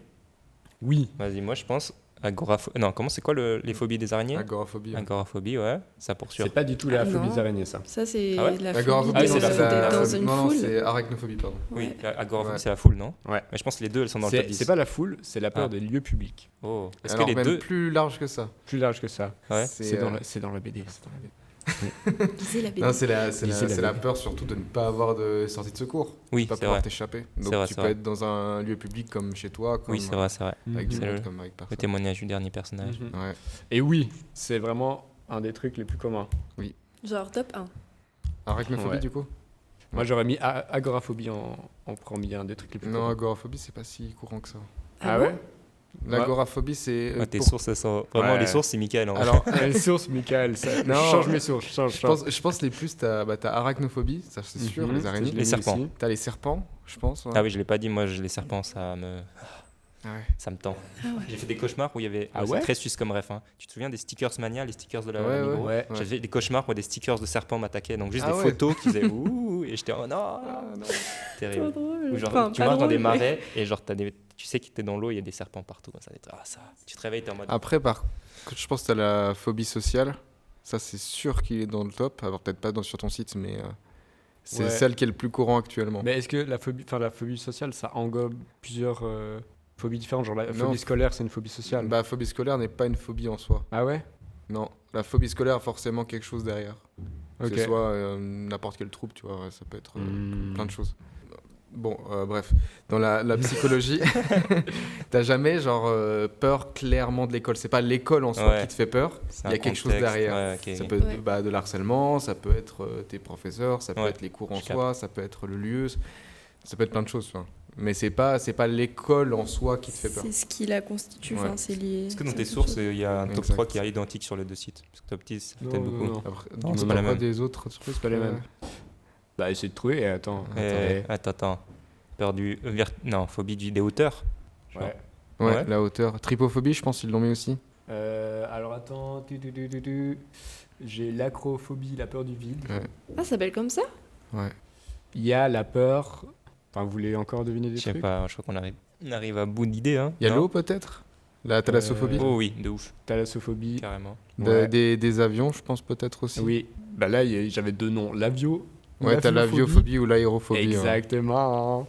S3: Oui.
S1: Vas-y, moi je pense agoraphobie. Non, comment c'est quoi les phobies des araignées?
S2: Agoraphobie.
S1: Agoraphobie, ouais, ça pour sûr.
S3: C'est pas du tout la
S4: Ah,
S3: phobie
S4: non.
S3: des araignées, ça.
S4: Ça, c'est
S1: Ah ouais
S4: la
S2: L'agoraphobie,
S4: phobie
S1: c'est
S4: de-
S1: la
S4: d'être dans
S2: phobie.
S4: une
S2: Non,
S4: foule.
S2: c'est arachnophobie, pardon.
S1: Oui,
S4: Ouais.
S1: agoraphobie
S2: Ouais.
S1: c'est la foule, non?
S3: Ouais.
S1: Mais je pense que les deux elles sont dans le top 10.
S3: C'est pas la foule, c'est la peur
S1: Ah.
S3: des lieux publics.
S1: Oh, est-ce que
S2: Alors
S1: les
S2: même
S1: deux.
S2: plus large que ça.
S3: Plus large que ça.
S1: Ouais.
S3: C'est dans la BD. c'est dans la BD.
S4: Lisez la BD.
S2: Non, c'est
S3: Lisez la
S2: la
S3: BD.
S2: peur surtout de ne pas avoir de sortie de secours.
S1: Oui,
S2: Pas
S1: c'est
S2: pouvoir
S1: vrai.
S2: t'échapper.
S1: C'est
S2: Donc
S1: vrai,
S2: tu
S1: c'est
S2: peux
S1: vrai.
S2: être dans un lieu public comme chez toi, comme
S1: Oui, c'est vrai, c'est vrai.
S2: avec du
S1: C'est
S2: monde,
S1: le-
S2: comme avec
S1: Le
S2: personne.
S1: témoignage du dernier personnage.
S3: Mhm.
S2: Ouais.
S3: Et oui, c'est vraiment un des trucs les plus communs.
S4: Genre top 1.
S2: Arachnophobie
S3: Ouais.
S2: du coup.
S3: Moi, j'aurais mis agoraphobie en premier, un des trucs les plus
S2: Non,
S3: communs.
S2: agoraphobie c'est pas si courant que ça.
S3: Ah
S4: bon
S3: ouais
S2: L'agoraphobie c'est.
S1: Ouais, tes
S2: pour-
S1: sources, elles sont. Vraiment,
S3: Ouais.
S1: les sources, c'est Michael. hein.
S2: Alors,
S3: Les sources, Michael. Ça...
S2: Non.
S3: Change mes sources.
S2: je pense les plus t'as arachnophobie, ça c'est sûr,
S3: Mhm.
S2: les araignées.
S1: Les serpents.
S2: T'as les serpents, je pense. ouais.
S1: Ah oui, je l'ai pas dit, moi, les serpents,
S2: Ah ouais.
S1: ça me tend.
S4: Ah ouais.
S1: J'ai fait des cauchemars où il y avait.
S3: Ah
S1: c'est
S3: ouais
S1: très suisse comme ref. Hein. Tu te souviens des stickers mania, les stickers de la
S2: Ouais,
S1: Lamigo
S3: Ouais.
S2: Ouais.
S1: J'avais des cauchemars où des stickers de serpents m'attaquaient, donc juste
S2: Ah
S1: des
S2: ouais.
S1: photos qui faisaient ouh, et j'étais oh non,
S2: Ah, non.
S4: Trop
S1: terrible.
S4: drôle.
S1: Ou genre,
S4: Enfin,
S1: tu
S4: pas
S1: marches dans des
S4: drôle, mais-
S1: marais et genre tu sais que t'es dans l'eau, il y a des serpents partout. Ça, tu te réveilles, t'es en mode.
S2: Après, je pense que t'as la phobie sociale. Ça, c'est sûr qu'il est dans le top. Alors, peut-être pas sur ton site, mais c'est
S3: Ouais.
S2: celle qui est le plus courant actuellement.
S3: Mais est-ce que la phobie sociale, ça englobe plusieurs phobies différentes? Genre la
S2: Non.
S3: phobie scolaire, c'est une phobie sociale.
S2: Bah, phobie scolaire n'est pas une phobie en soi.
S3: Ah ouais?
S2: Non, la phobie scolaire a forcément quelque chose derrière. Que
S3: Ok.
S2: ce soit n'importe quel trouble, tu vois, ça peut être
S3: Hmm.
S2: plein de choses. Bon, bref, dans la psychologie, t'as jamais genre peur clairement de l'école. C'est pas l'école en soi
S1: Ouais.
S2: qui te fait peur.
S1: C'est
S2: Il y a
S1: un
S2: quelque chose
S1: contexte,
S2: derrière.
S1: ouais, ok,
S2: Ça
S1: ok.
S2: peut être
S4: Ouais.
S2: de l'harcèlement, ça peut être tes professeurs, ça peut
S1: Ouais,
S2: être les cours en
S1: je capte.
S2: soi, ça peut être le lieu, ça peut être plein de choses. Tu vois. Mais c'est pas l'école en soi qui te fait peur.
S4: C'est ce qui la constitue,
S2: Ouais.
S4: enfin, c'est lié.
S1: Est-ce que dans
S4: c'est
S1: tes
S4: quelque
S1: sources,
S4: chose.
S1: il y a un top
S2: Exact.
S1: 3 qui est identique sur les deux sites? Parce que top 10, ça fait peut-être beaucoup.
S3: non.
S2: Après,
S1: Non,
S2: du
S1: c'est
S2: coup,
S1: pas la
S2: t'as
S1: même.
S2: des autres trucs.
S3: C'est pas les mêmes. Bah, essaye de trouver et attends.
S1: Attends. Peur du. Non, phobie des hauteurs. Genre.
S3: Ouais.
S2: Ouais,
S1: Ouais.
S2: la hauteur. Tripophobie, je pense qu'ils l'ont mis aussi.
S3: Alors attends. J'ai l'acrophobie, la peur du vide.
S4: Ah, ça s'appelle comme ça?
S2: Ouais.
S3: Il y a la peur. Enfin, vous voulez encore deviner des
S1: Je sais
S3: trucs?
S1: pas, je crois qu'on arrive à bout d'idées. Hein.
S2: Il y a
S1: Non
S2: l'eau peut-être. La thalassophobie.
S1: Oh oui, de ouf,
S3: Thalassophobie.
S1: carrément.
S3: Ouais.
S2: Des avions, je pense peut-être aussi.
S3: Oui. Bah là, j'avais 2 noms. L'avio.
S2: Ouais, t'as l'aviophobie ou l'aérophobie. ouais.
S3: Exactement.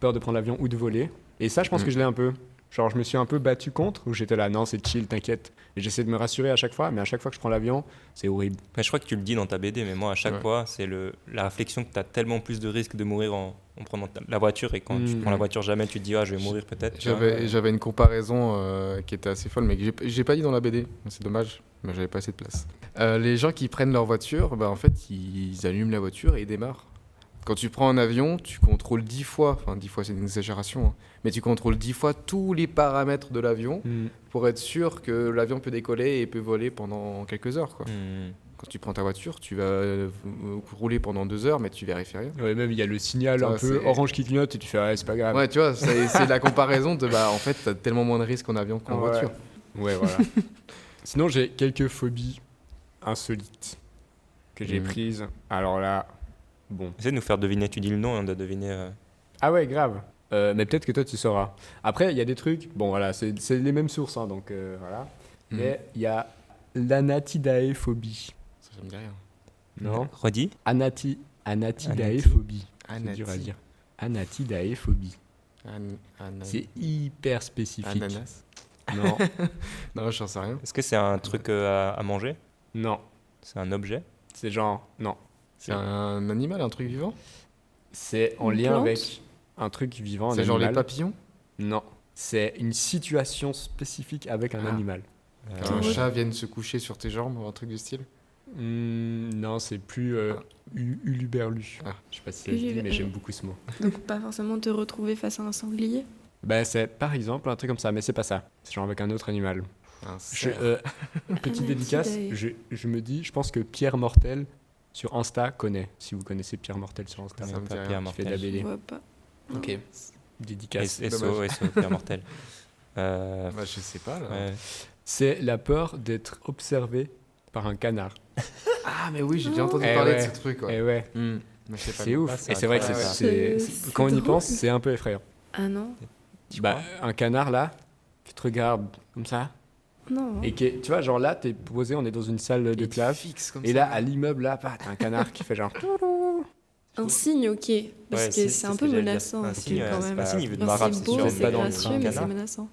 S3: Peur de prendre l'avion ou de voler. Et ça, je pense
S2: Mm.
S3: que je l'ai un peu. Genre, je me suis un peu battu contre, où j'étais là, non, c'est chill, t'inquiète. Et j'essaie de me rassurer à chaque fois, mais à chaque fois que je prends l'avion, c'est horrible.
S1: Mais je crois que tu le dis dans ta BD, mais moi, à chaque
S2: Ouais.
S1: fois, c'est la réflexion que tu as tellement plus de risques de mourir en prenant la voiture. Et quand tu prends la voiture, jamais tu te dis, ah, je vais mourir peut-être. tu vois.
S2: J'avais une comparaison qui était assez folle, mais que j'ai pas dit dans la BD. C'est dommage, mais j'avais pas assez de place. Les gens qui prennent leur voiture, bah, en fait, ils allument la voiture et ils démarrent. Quand tu prends un avion, tu contrôles 10 fois, enfin 10 fois c'est une exagération, hein, mais tu contrôles 10 fois tous les paramètres de l'avion pour être sûr que l'avion peut décoller et peut voler pendant quelques heures, quoi. Quand tu prends ta voiture, tu vas rouler pendant 2 heures, mais tu vérifies rien.
S3: Ouais, même il y a le signal
S2: Ça,
S3: un peu
S2: c'est-
S3: orange qui clignote et tu fais, ouais, c'est pas grave.
S2: Ouais, tu vois, c'est la comparaison de, bah, en fait, t'as tellement moins de risques en avion qu'en
S3: Ouais.
S2: voiture.
S3: Ouais, voilà. Sinon, j'ai quelques phobies insolites que j'ai prises. Alors là, bon.
S1: Essaie de nous faire deviner, tu dis le nom et on doit deviner.
S3: Ah ouais, grave. Mais peut-être que toi, tu sauras. Après, il y a des trucs, bon voilà, c'est les mêmes sources, hein, donc voilà. Mais il y a l'anatidaephobie.
S2: Ça me dit rien.
S3: Non.
S1: Redis.
S3: Anatidaephobie. C'est
S2: Anati.
S3: dur à dire. Anatidaephobie.
S2: Ananas.
S3: C'est hyper spécifique.
S2: Ananas.
S3: Non.
S2: Non, j'en sais rien.
S1: Est-ce que c'est un truc à manger?
S3: Non.
S1: C'est un objet?
S3: C'est genre, non.
S2: C'est un animal, un truc vivant?
S3: C'est en
S4: Une
S3: lien
S4: plante
S3: avec un truc vivant, un
S2: C'est genre les
S3: animal.
S2: papillons?
S3: Non. C'est une situation spécifique avec un
S2: Ah.
S3: animal.
S2: Qu'un
S4: Ouais.
S2: chat vienne se coucher sur tes jambes ou un truc du style?
S3: Non, c'est plus uluberlu.
S2: Ah.
S3: Je sais pas si ça se dit, mais
S4: Uluberlu.
S3: j'aime beaucoup ce mot.
S4: Donc pas forcément te retrouver face à un sanglier.
S3: Bah, c'est par exemple un truc comme ça, mais c'est pas ça. C'est genre avec un autre animal.
S2: Un
S3: Je,
S2: cerf.
S3: petite
S4: Un
S3: dédicace,
S4: antidae.
S3: je me dis, je pense que Pierre Mortel sur Insta connaît. Si vous connaissez Pierre Mortel sur Insta,
S2: Ça me dit
S1: Pas
S2: rien.
S1: Pierre
S3: qui fait de la
S1: Mortel.
S4: Je
S3: BD.
S4: vois pas.
S3: Ok. Dédicace.
S1: SO, Pierre Mortel.
S2: Bah, je sais pas, là.
S1: Ouais.
S3: C'est la peur d'être observé par un canard.
S2: Ah, mais oui, j'ai déjà entendu
S3: Eh
S2: parler
S3: ouais.
S2: de ce truc, ouais.
S3: Et ouais,
S2: Mais je sais pas.
S3: c'est ouf.
S1: Ah, c'est
S3: Et c'est vrai que
S1: incroyable.
S4: C'est
S3: quand on y
S4: drôle.
S3: pense, c'est un peu effrayant.
S4: Ah non.
S3: Bah, un canard là, qui te regarde comme ça,
S4: Non.
S3: et qui est, tu vois, genre là, t'es posé, on est dans une salle de
S2: Il te
S3: classe,
S2: fixe comme
S3: et
S2: ça.
S3: là, à l'immeuble là, bah, t'as un canard qui fait genre.
S4: Un signe, ok. Parce
S1: Ouais,
S4: que
S1: c'est
S4: c'est un
S1: ce
S4: peu
S1: que j'allais dire.
S4: menaçant
S1: Un signe,
S4: quand
S1: c'est
S4: même.
S1: pas- un signe, il veut te
S4: Enfin,
S1: marrer,
S4: c'est
S1: c'est
S4: beau,
S1: sûr.
S3: Pas
S4: c'est
S3: dans le
S4: gracieux,
S3: train.
S4: mais c'est
S1: Canard.
S4: menaçant.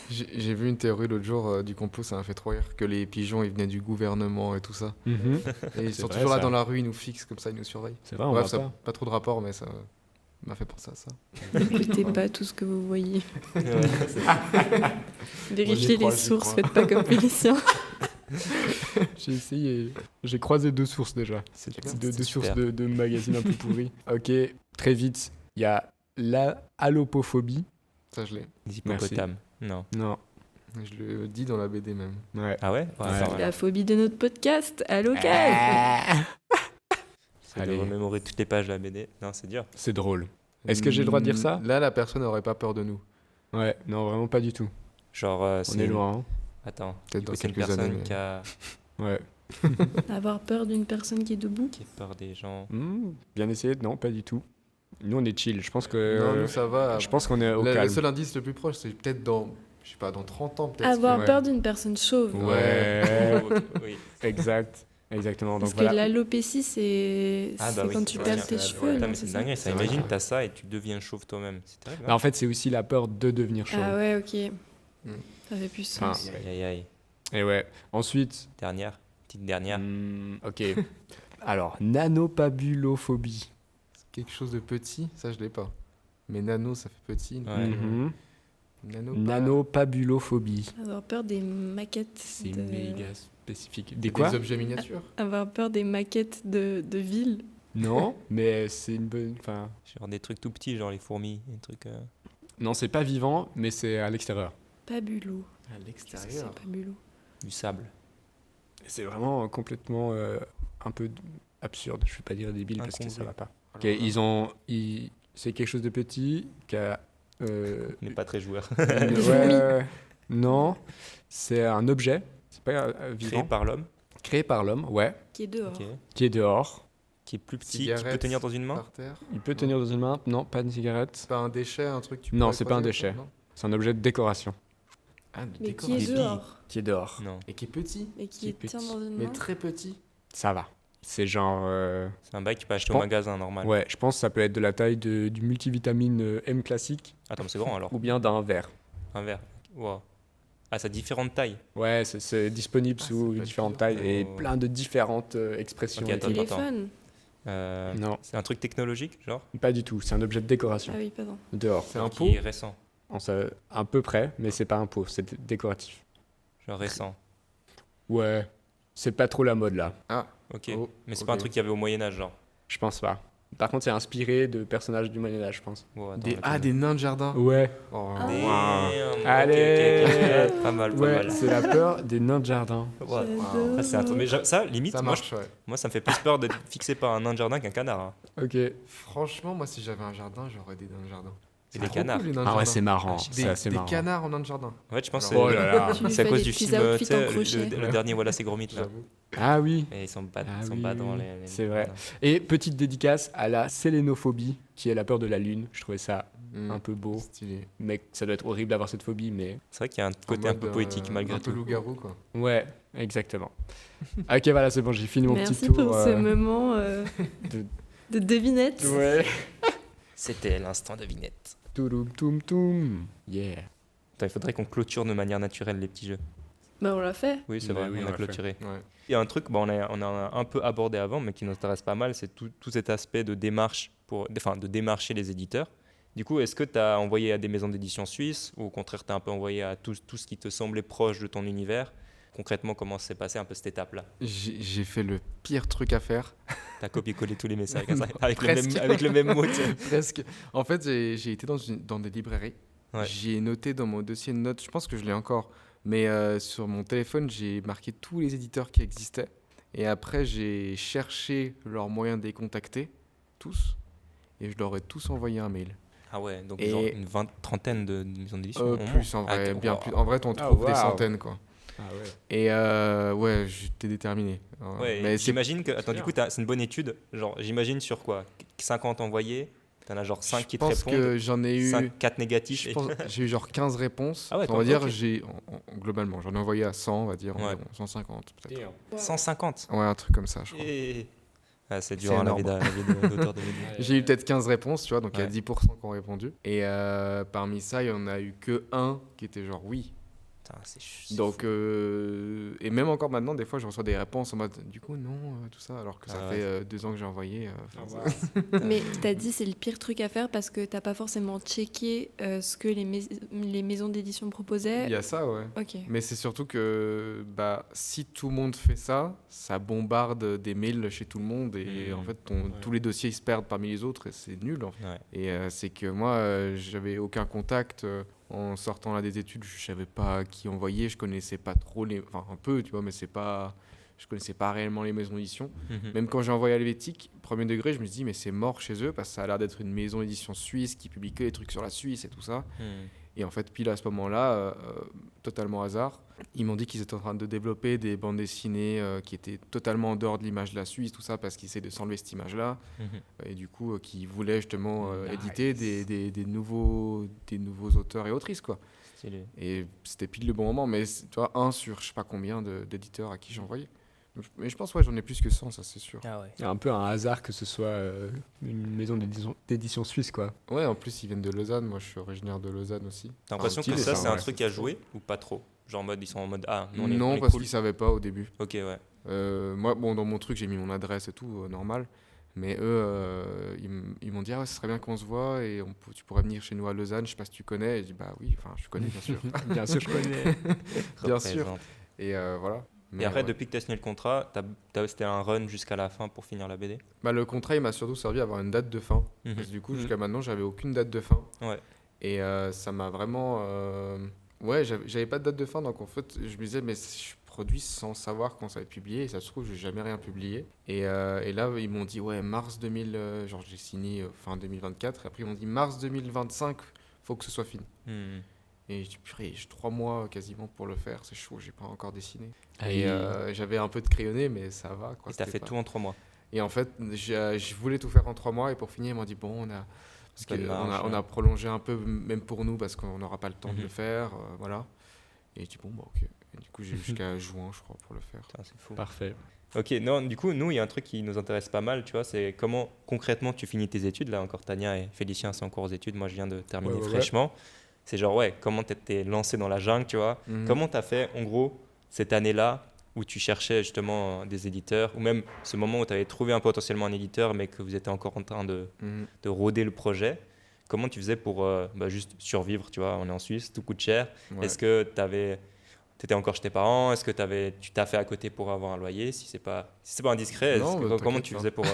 S2: J'ai vu une théorie l'autre jour du complot, ça m'a fait trop rire, que les pigeons ils venaient du gouvernement et tout ça. Et ils sont
S3: vrai,
S2: toujours là
S3: ça.
S2: dans la rue, ils nous fixent comme ça, ils nous surveillent.
S3: C'est vrai, on
S2: Bref,
S3: voit
S2: ça
S3: pas.
S2: pas trop de rapport, mais ça m'a fait penser à ça.
S4: N'écoutez pas tout ce que vous voyez.
S1: Ouais,
S4: Vérifiez
S2: crois,
S4: les
S2: j'y
S4: sources,
S2: crois.
S4: faites pas comme Félicien.
S3: J'ai essayé, j'ai croisé 2 sources déjà.
S1: C'est
S3: Deux
S1: super.
S3: sources de magazines un peu pourris. Ok, très vite, il y a la allopophobie.
S2: Ça, je l'ai.
S1: Les hippopotames. Non.
S3: Non,
S2: Je le dis dans la BD même.
S3: ouais.
S1: Ah ouais? Attends,
S4: La phobie de notre podcast, à l'occasion.
S1: c'est de
S3: Allez.
S1: remémorer toutes les pages de la BD. Non, c'est dur.
S3: C'est drôle. Est-ce que j'ai le droit de dire ça?
S2: Là, la personne n'aurait pas peur de nous.
S3: Ouais, non, vraiment pas du tout.
S1: Genre,
S3: On
S1: c'est
S3: est loin. Hein.
S1: Attends,
S2: Peut-être
S1: du coup,
S2: dans
S1: c'est une
S2: quelques
S1: personne
S2: années, mais-
S1: qui a
S3: Ouais.
S4: Avoir peur d'une personne qui est debout.
S1: peur des gens.
S3: Bien essayé, non, pas du tout. Nous, on est chill. Je pense que.
S2: Non, nous, ça va.
S3: je pense qu'on est au
S2: Le
S3: calme.
S2: seul indice le plus proche, c'est peut-être dans, je sais pas, dans 30 ans, peut-être.
S4: Avoir
S3: ouais.
S4: peur d'une personne chauve.
S3: Ouais,
S1: Oui.
S3: exact. Exactement.
S4: Parce
S3: Donc
S4: que
S3: voilà.
S4: l'alopécie, c'est
S1: Ah, bah
S4: c'est
S1: oui,
S4: quand
S1: c'est
S4: tu
S1: vrai,
S4: perds
S1: c'est
S4: tes
S1: vrai.
S4: cheveux.
S1: Putain,
S4: non,
S1: mais c'est
S4: c'est
S1: dingue, ça.
S2: C'est
S1: Imagine,
S2: vrai.
S1: t'as ça et tu deviens chauve toi-même. C'est terrible.
S3: Bah, en fait, c'est aussi la peur de devenir chauve.
S4: Ah ouais, ok.
S2: Mm.
S4: Ça fait plus
S3: Enfin,
S4: sens.
S1: Aïe, aïe, aïe.
S3: Et ouais. Ensuite.
S1: Dernière. Petite dernière.
S3: Ok. Alors, nanopabulophobie.
S2: Quelque chose de petit, ça, je l'ai pas. Mais nano, ça fait petit.
S1: Ouais.
S3: Mhm.
S2: Nano,
S3: Nanopabulophobie.
S4: Avoir peur des maquettes.
S3: C'est
S4: de-
S3: méga spécifique. Des
S2: Des
S3: quoi?
S2: objets miniatures.
S4: Avoir peur des maquettes de villes.
S3: Non, mais c'est une bonne. Enfin,
S1: Genre des trucs tout petits, genre les fourmis, des trucs.
S3: non, c'est pas vivant, mais c'est à l'extérieur.
S4: Pabulo.
S2: À
S4: Qu'est-ce que
S2: l'extérieur.
S4: c'est Pabulo?
S1: Du sable.
S3: C'est vraiment complètement un peu absurde. Je vais pas dire débile parce que ça
S1: Incongru.
S3: va pas. Ok, c'est quelque chose de petit qui a.
S1: On n'est pas très joueur.
S3: ouais, non, c'est un objet. C'est pas vivant.
S1: Créé par l'homme.
S3: Créé par l'homme, ouais,
S4: Qui est dehors.
S1: Ok.
S3: qui est dehors.
S1: Qui est plus petit, qui
S2: Cigarette
S1: peut tenir dans une main.
S2: Par terre.
S3: Il peut tenir dans une main. Non, pas une cigarette.
S2: C'est pas un déchet, un truc que tu
S3: Non,
S2: pourrais
S3: c'est pas un
S2: croiser,
S3: déchet.
S2: non
S3: C'est un objet de décoration.
S2: Ah, de
S4: Mais qui
S2: décoration.
S4: est
S1: Des
S4: dehors.
S3: Qui est dehors.
S1: Non.
S2: Et qui est petit,
S4: Et
S3: Qui est
S4: qui tient
S3: petit.
S4: dans une
S2: mais
S4: main.
S2: très petit.
S3: Ça va. C'est genre.
S1: C'est un bail que tu peux acheter
S3: Je
S1: au
S3: pense-
S1: magasin normal.
S3: Ouais, je pense que ça peut être de la taille du multivitamine M classique
S1: Attends, mais c'est grand alors.
S3: ou bien d'un verre.
S1: Un un verre. Wow. Ah, ça a différentes tailles.
S3: Ouais, c'est disponible
S2: Ah,
S3: sous
S2: ça peut être
S3: différentes
S2: dur.
S3: tailles et
S1: Oh.
S3: plein de différentes expressions.
S1: Ok,
S3: et
S1: attends,
S3: tout.
S4: Téléphone.
S3: Non,
S1: C'est un truc technologique, genre
S3: pas du tout. C'est un objet de décoration.
S4: Ah oui, pardon.
S3: Dehors.
S2: C'est un
S1: qui
S2: pot.
S1: est récent.
S3: À peu près, mais c'est pas un pot, c'est décoratif.
S1: Genre récent.
S3: Ouais, c'est pas trop la mode là.
S2: Ah,
S1: Ok.
S2: oh,
S1: Mais c'est
S2: ok.
S1: pas un truc qu'il y avait au Moyen-Âge, genre.
S3: Je pense pas. Par contre, c'est inspiré de personnages du Moyen-Âge, je pense.
S1: Wow, attends,
S2: Des,
S1: attends.
S2: des nains de jardin.
S3: Ouais,
S2: Oh,
S4: Ah.
S1: Damn.
S3: Allez.
S1: Ok, ok. Pas mal, pas
S3: ouais,
S1: mal.
S3: c'est la peur des nains de jardin.
S1: Wow.
S4: J'adore.
S1: Ça, c'est un truc. Mais ça, limite,
S2: ça
S1: moi,
S2: marche, ouais.
S1: moi, ça me fait plus peur d'être fixé par un nain de jardin qu'un canard. Hein.
S3: Ok.
S2: Franchement, moi, si j'avais un jardin, j'aurais des nains de jardin.
S1: Et
S2: C'est
S1: des
S2: trop
S1: canards.
S2: cool, les nains de
S3: Ah ouais,
S2: jardin.
S3: c'est marrant.
S1: Ah,
S3: C'est assez
S2: Des
S3: marrant.
S2: canards en nains de jardin.
S1: En fait, je pense que
S3: Oh là là.
S4: Tu lui
S1: c'est à
S4: fais
S1: cause
S4: des
S1: du
S4: petits
S1: film,
S4: outfits
S1: tu sais,
S4: en crochet.
S1: le dernier Wallace et Gromit, là.
S2: J'avoue.
S3: Ah oui.
S1: Et ils sont pas,
S3: Ah
S1: ils sont
S3: oui,
S1: pas dans
S3: oui,
S1: les.
S3: c'est vrai.
S1: voilà.
S3: Et petite dédicace à la sélénophobie, qui est la peur de la lune. Je trouvais ça
S2: Mm.
S3: un peu beau.
S2: Stylé.
S3: Mais ça doit être horrible d'avoir cette phobie, mais
S1: C'est vrai qu'il y a un
S2: En
S1: côté un
S2: mode,
S1: peu poétique malgré
S2: un peu
S1: tout.
S2: loup-garou, quoi.
S3: ouais, exactement. Ok, voilà, c'est bon, j'ai fini mon
S4: Merci
S3: petit tour.
S4: pour ce moment
S3: de-
S4: de devinette.
S3: Ouais.
S1: C'était l'instant devinette.
S3: Touloum, toum, toum. Yeah.
S1: Attends, il faudrait qu'on clôture de manière naturelle les petits jeux.
S4: Bah on l'a fait.
S1: Oui, c'est
S3: Bah
S1: vrai,
S3: oui,
S1: on
S3: on
S1: a
S3: l'a
S1: clôturé.
S2: Ouais.
S1: Il y a un truc, on a un peu abordé avant, mais qui nous intéresse pas mal, c'est tout cet aspect de démarche, de démarcher les éditeurs. Du coup, est-ce que tu as envoyé à des maisons d'édition suisses ou au contraire, tu as un peu envoyé à tout ce qui te semblait proche de ton univers? Concrètement, comment s'est passé un peu cette étape-là?
S2: J'ai fait le pire truc à faire.
S1: Tu as copié-collé tous les messages avec
S2: presque.
S1: avec le même mot. tu sais.
S2: Presque. En fait, j'ai été dans des librairies.
S1: Ouais.
S2: J'ai noté dans mon dossier de notes, je pense que je l'ai encore, mais sur mon téléphone, j'ai marqué tous les éditeurs qui existaient. Et après, j'ai cherché leurs moyens de les contacter, tous, et je leur ai tous envoyé un mail.
S1: Ah ouais, donc
S2: Et-
S1: genre une trentaine de maisons d'édition. au moins.
S2: Plus en vrai,
S1: Ah,
S2: bien
S1: wow.
S2: plus. En vrai, t'en
S3: Ah,
S2: trouves des
S3: waouh.
S2: centaines, quoi.
S3: Ah ouais.
S2: Et ouais, j'étais déterminé.
S1: Ouais,
S2: mais
S1: j'imagine que. Attends,
S3: bien.
S1: du coup, c'est une bonne étude. Genre, j'imagine sur quoi 50 envoyés, t'en as genre 5 qui te
S2: je pense
S1: répondent,
S2: que j'en ai eu.
S1: 4 négatifs.
S2: Je pense- j'ai eu genre 15 réponses.
S1: Ah ouais,
S2: on va dire,
S1: ok.
S2: globalement, j'en ai envoyé à 100, on va dire,
S1: Ouais.
S2: environ, 150 peut-être.
S1: 150.
S2: Ouais, un truc comme ça, je crois.
S1: Ah, c'est dur,
S2: C'est
S1: hein, la
S2: énorme.
S1: vie d'auteur de BD.
S2: J'ai eu peut-être 15 réponses, tu vois, donc il y a
S1: Ouais.
S2: 10% qui ont répondu. Et parmi ça, il y en a eu que un qui était genre oui.
S1: Putain, c'est
S2: Donc, et même encore maintenant, des fois, je reçois des réponses en mode du coup, non, tout ça, alors que ça
S1: Ah
S2: fait
S1: ouais.
S2: 2 ans que j'ai envoyé.
S4: Mais t'as dit c'est le pire truc à faire parce que t'as pas forcément checké ce que les maisons d'édition proposaient.
S2: Il y a ça, ouais.
S4: Ok.
S2: Mais c'est surtout que bah, si tout le monde fait ça, ça bombarde des mails chez tout le monde et en fait tous les dossiers ils se perdent parmi les autres et c'est nul en fait.
S1: Ouais.
S2: Et c'est que moi j'avais aucun contact en sortant là des études, je savais pas qui envoyer, je connaissais pas trop enfin un peu tu vois mais je connaissais pas réellement les maisons d'édition.
S1: Mhm.
S2: Même quand j'ai envoyé à Helvétique, premier degré, je me suis dit mais c'est mort chez eux parce que ça a l'air d'être une maison d'édition suisse qui publie que des trucs sur la Suisse et tout ça.
S1: Mhm.
S2: Et en fait, pile à ce moment-là, totalement hasard, ils m'ont dit qu'ils étaient en train de développer des bandes dessinées qui étaient totalement en dehors de l'image de la Suisse, tout ça, parce qu'ils essaient de s'enlever cette image-là.
S1: Mhm.
S2: Et du coup, qui voulaient justement
S3: Nice.
S2: éditer des nouveaux auteurs et autrices, quoi.
S1: Stylé.
S2: Et c'était pile le bon moment, mais tu vois, un sur je sais pas combien d'éditeurs à qui j'ai envoyé. Mais je pense, ouais, j'en ai plus que 100, ça c'est sûr.
S1: Ah ouais.
S3: Il y a un peu un hasard que ce soit une maison d'édition suisse, quoi.
S2: Ouais, en plus, ils viennent de Lausanne, moi je suis originaire de Lausanne aussi.
S1: T'as l'impression que
S3: stylé,
S1: ça,
S3: ça,
S1: c'est un
S3: ouais.
S1: truc à jouer ou pas trop? Genre en mode, ils sont en mode, ah, nous, on est
S2: Non,
S1: on est
S2: parce
S1: cool.
S2: qu'ils savaient pas au début.
S1: Ok, ouais.
S2: Moi, bon, dans mon truc, j'ai mis mon adresse et tout, normal. Mais eux, ils m'ont dit, ah ouais, ce serait bien qu'on se voit et tu pourrais venir chez nous à Lausanne, je sais pas si tu connais. Et j'ai dit, bah oui, enfin, je connais, bien sûr.
S3: Bien sûr, je connais.
S2: Bien sûr.
S1: Représente.
S2: Et voilà. Mais
S1: Et après,
S2: ouais.
S1: depuis que tu as signé le contrat, c'était un run jusqu'à la fin pour finir la BD?
S2: Bah, le contrat, il m'a surtout servi à avoir une date de fin.
S1: Mhm.
S2: Parce que du coup,
S3: Mhm.
S2: jusqu'à maintenant, j'avais aucune date de fin.
S1: Ouais.
S2: Et ça m'a vraiment. Ouais, j'avais pas de date de fin, donc en fait, je me disais, mais je produis sans savoir quand ça va être publié, et ça se trouve, j'ai jamais rien publié. Et là, ils m'ont dit, ouais, mars 2000, genre j'ai signé fin 2024, et après ils m'ont dit, mars 2025, faut que ce soit fini.
S1: Mhm.
S2: Et j'ai dit, purée, j'ai 3 mois quasiment pour le faire, c'est chaud, j'ai pas encore dessiné.
S3: Et
S2: Et j'avais un peu de crayonné, mais ça va. Quoi,
S1: Et t'as
S2: c'était
S1: fait
S2: pas-
S1: tout en 3 mois.
S2: Et en fait, je voulais tout faire en 3 mois, et pour finir, ils m'ont dit, bon, parce
S1: Bonne marge,
S2: on a prolongé un peu, même pour nous, parce qu'on n'aura pas le temps de
S1: Mhm.
S2: le faire, voilà. Et je dis, bon, bah ok. Et du coup, j'ai jusqu'à juin, je crois, pour le faire.
S1: Putain, c'est fou.
S3: parfait.
S1: Ok, non, du coup, nous, il y a un truc qui nous intéresse pas mal, tu vois, c'est comment concrètement tu finis tes études. Là encore, Tania et Félicien sont encore aux études. Moi, je viens de terminer
S3: Ouais, ouais,
S1: fraîchement. C'est genre, ouais, comment t'étais lancé dans la jungle, tu vois. Comment t'as fait, en gros, cette année-là où tu cherchais justement des éditeurs, ou même ce moment où tu avais trouvé potentiellement un éditeur, mais que vous étiez encore en train de rôder le projet. Comment tu faisais pour juste survivre, tu vois, on est en Suisse, tout coûte cher.
S2: Ouais.
S1: Est-ce que tu étais encore chez tes parents? Est-ce que tu t'as fait à côté pour avoir un loyer? Si c'est pas indiscret,
S2: Non,
S1: comment tu faisais pour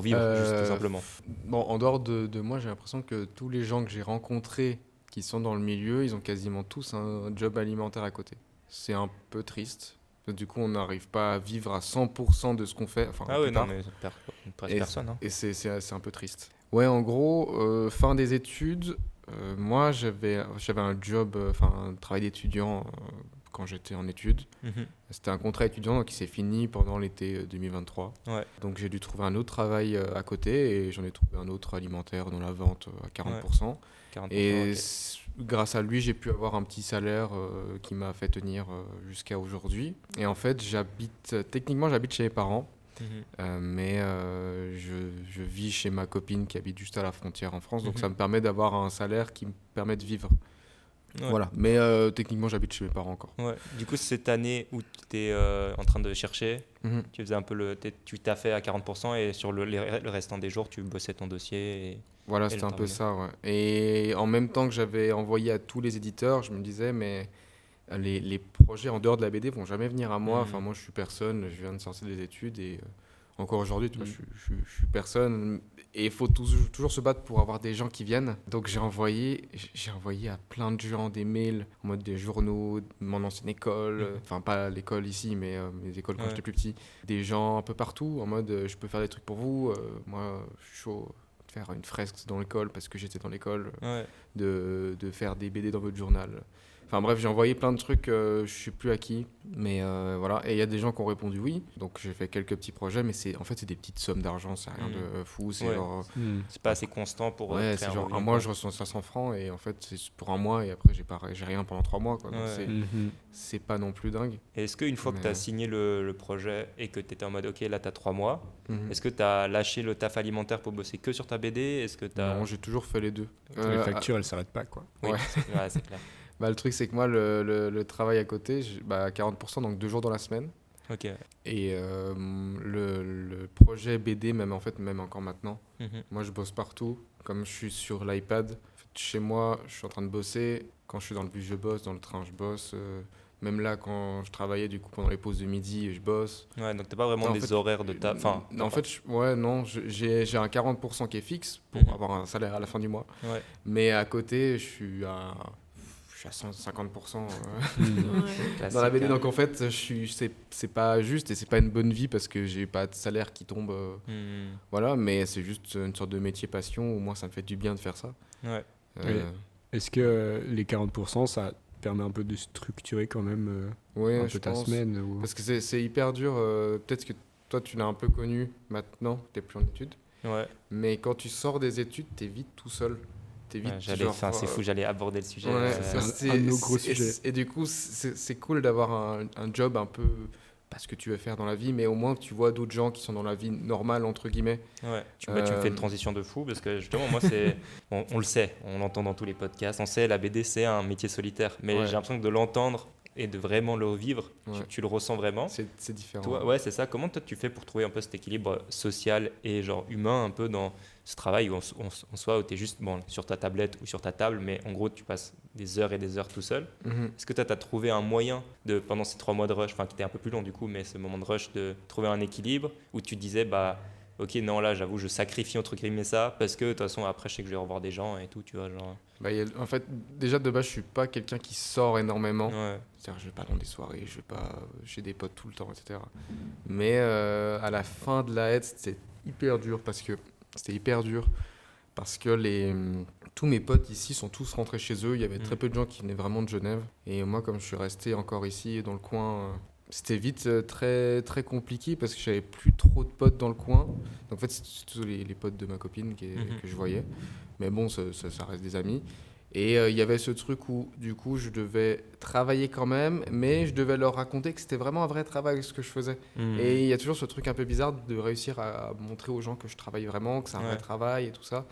S1: vivre, juste tout simplement?
S2: Bon, en dehors de moi, j'ai l'impression que tous les gens que j'ai rencontrés qui sont dans le milieu, ils ont quasiment tous un job alimentaire à côté. C'est un peu triste. Du coup, on n'arrive pas à vivre à 100% de ce qu'on fait. Enfin,
S1: Ah
S2: la
S1: oui, non,
S2: plupart.
S1: mais presque personne. Hein.
S2: Et c'est un peu triste. Ouais, en gros, fin des études, moi, j'avais un job, un travail d'étudiant quand j'étais en études.
S1: Mhm.
S2: C'était un contrat étudiant donc, qui s'est fini pendant l'été 2023.
S1: Ouais.
S2: Donc j'ai dû trouver un autre travail à côté et j'en ai trouvé un autre alimentaire dans la vente à 40%.
S1: 40%,
S2: Et
S1: ok.
S2: grâce à lui, j'ai pu avoir un petit salaire qui m'a fait tenir jusqu'à aujourd'hui. Et en fait, techniquement, j'habite chez mes parents.
S1: Mhm.
S2: Mais je vis chez ma copine qui habite juste à la frontière en France, donc
S1: Mhm.
S2: ça me permet d'avoir un salaire qui me permet de vivre.
S1: Ouais.
S2: Voilà. Mais techniquement, j'habite chez mes parents encore.
S1: Ouais. Du coup, cette année où tu étais en train de chercher,
S2: Mhm.
S1: tu faisais un peu tu t'as fait à 40% et sur le restant des jours, tu bossais ton dossier.
S2: Voilà,
S1: Et
S2: c'était
S1: le
S2: un peu
S1: terminer.
S2: ça, ouais. Et en même temps que j'avais envoyé à tous les éditeurs, je me disais, mais les projets en dehors de la BD vont jamais venir à moi.
S1: Mhm.
S2: Enfin, moi, je suis personne, je viens de sortir des études et encore aujourd'hui, tu vois,
S3: Mhm.
S2: je suis personne. Et il faut toujours se battre pour avoir des gens qui viennent. Donc, j'ai envoyé à plein de gens des mails en mode des journaux, mon ancienne école,
S1: Mhm.
S2: enfin, pas l'école ici, mais mes écoles quand
S1: Ouais.
S2: j'étais plus petit. Des gens un peu partout en mode je peux faire des trucs pour vous. Moi, je suis chaud de faire une fresque dans l'école parce que j'étais dans l'école,
S1: Ouais.
S2: de faire des BD dans votre journal. Enfin bref, j'ai envoyé plein de trucs, je sais plus à qui, mais voilà. Et il y a des gens qui ont répondu oui, donc j'ai fait quelques petits projets, mais c'est des petites sommes d'argent, c'est rien de fou, c'est
S1: Ouais.
S2: genre...
S1: C'est pas assez constant pour
S2: Ouais,
S1: créer
S2: c'est
S1: un
S2: genre
S1: revenu,
S2: un mois
S1: quoi.
S2: je reçois 500 francs et en fait c'est pour un mois et après j'ai rien pendant 3 mois quoi. Donc
S1: Ouais.
S2: c'est pas non plus dingue.
S1: Et est-ce qu'une fois que
S2: Mais-
S1: tu as signé le projet et que tu étais en mode ok, là tu as 3 mois,
S2: Mhm.
S1: est-ce que tu as lâché le taf alimentaire pour bosser que sur ta BD? Est-ce que tu as.
S2: Non, j'ai toujours fait les deux.
S3: Les factures, elles s'arrêtent pas, quoi.
S1: Oui,
S2: Ouais.
S1: c'est clair.
S2: Bah, le truc c'est que moi le travail à côté, 40% donc 2 jours dans la semaine.
S1: Ok.
S2: Et le projet BD, même encore maintenant,
S1: Mhm.
S2: moi je bosse partout. Comme je suis sur l'iPad, en fait, chez moi, je suis en train de bosser. Quand je suis dans le bus, je bosse. Dans le train, je bosse. Même là, quand je travaillais, du coup, pendant les pauses de midi, je bosse.
S1: Ouais, donc t'as pas vraiment
S2: Non, en
S1: des
S2: fait,
S1: horaires de ta. Enfin,
S2: en fait, j'ai un 40% qui est fixe pour
S1: Mhm.
S2: avoir un salaire à la fin du mois.
S1: ouais.
S2: Mais à côté, je suis à 150%
S4: Ouais.
S2: dans la BD.
S1: Classique,
S2: Donc en fait, c'est pas juste et c'est pas une bonne vie parce que j'ai pas de salaire qui tombe.
S1: Hmm.
S2: Voilà, mais c'est juste une sorte de métier passion. Au moins, ça me fait du bien de faire ça.
S1: Ouais.
S3: Est-ce que les 40%, ça permet un peu de structurer quand même
S2: Ouais,
S3: un
S2: je
S3: peu ta
S2: pense.
S3: semaine ou...
S2: Parce que c'est hyper dur. Peut-être que toi, tu l'as un peu connu maintenant, t'es plus en études.
S1: Ouais.
S2: Mais quand tu sors des études, t'es vite tout seul. T'es vite
S1: Ouais, c'est fou, j'allais aborder le sujet.
S2: Ouais,
S3: c'est un de nos gros sujets.
S2: Et du coup, c'est cool d'avoir un job un peu pas ce que tu veux faire dans la vie, mais au moins tu vois d'autres gens qui sont dans la vie normale, entre guillemets.
S1: Ouais, tu me fais une transition de fou parce que justement, moi, on le sait, on l'entend dans tous les podcasts, on sait, la BD, c'est un métier solitaire. Mais
S2: Ouais.
S1: j'ai l'impression que de l'entendre et de vraiment le vivre,
S2: Ouais.
S1: tu le ressens vraiment.
S2: C'est différent.
S1: Toi, ouais, c'est ça. Comment toi, tu fais pour trouver un peu cet équilibre social et genre humain un peu dans ce travail où en soi, où tu es juste sur ta tablette ou sur ta table, mais en gros, tu passes des heures et des heures tout seul.
S2: Mhm.
S1: Est-ce que tu as trouvé un moyen pendant ces 3 mois de rush, enfin qui était un peu plus long du coup, mais ce moment de rush, de trouver un équilibre où tu disais, ok, non, là, j'avoue, je sacrifie entre guillemets ça parce que de toute façon, après, je sais que je vais revoir des gens et tout, tu vois, genre.
S2: En fait, déjà de base, je suis pas quelqu'un qui sort énormément.
S1: Ouais.
S2: C'est-à-dire, je vais pas dans des soirées, je vais pas chez des potes tout le temps, etc. Mais à la fin de la haie, c'était hyper dur parce que tous mes potes ici sont tous rentrés chez eux. Il y avait très peu de gens qui venaient vraiment de Genève. Et moi, comme je suis resté encore ici dans le coin, c'était vite très, très compliqué parce que j'avais plus trop de potes dans le coin. Donc, en fait, c'est surtout les potes de ma copine que je voyais. Mais bon, ça reste des amis. Et il y avait ce truc où, du coup, je devais travailler quand même, mais je devais leur raconter que c'était vraiment un vrai travail ce que je faisais. Et il y a toujours ce truc un peu bizarre de réussir à montrer aux gens que je travaille vraiment, que c'est un vrai travail et tout ça.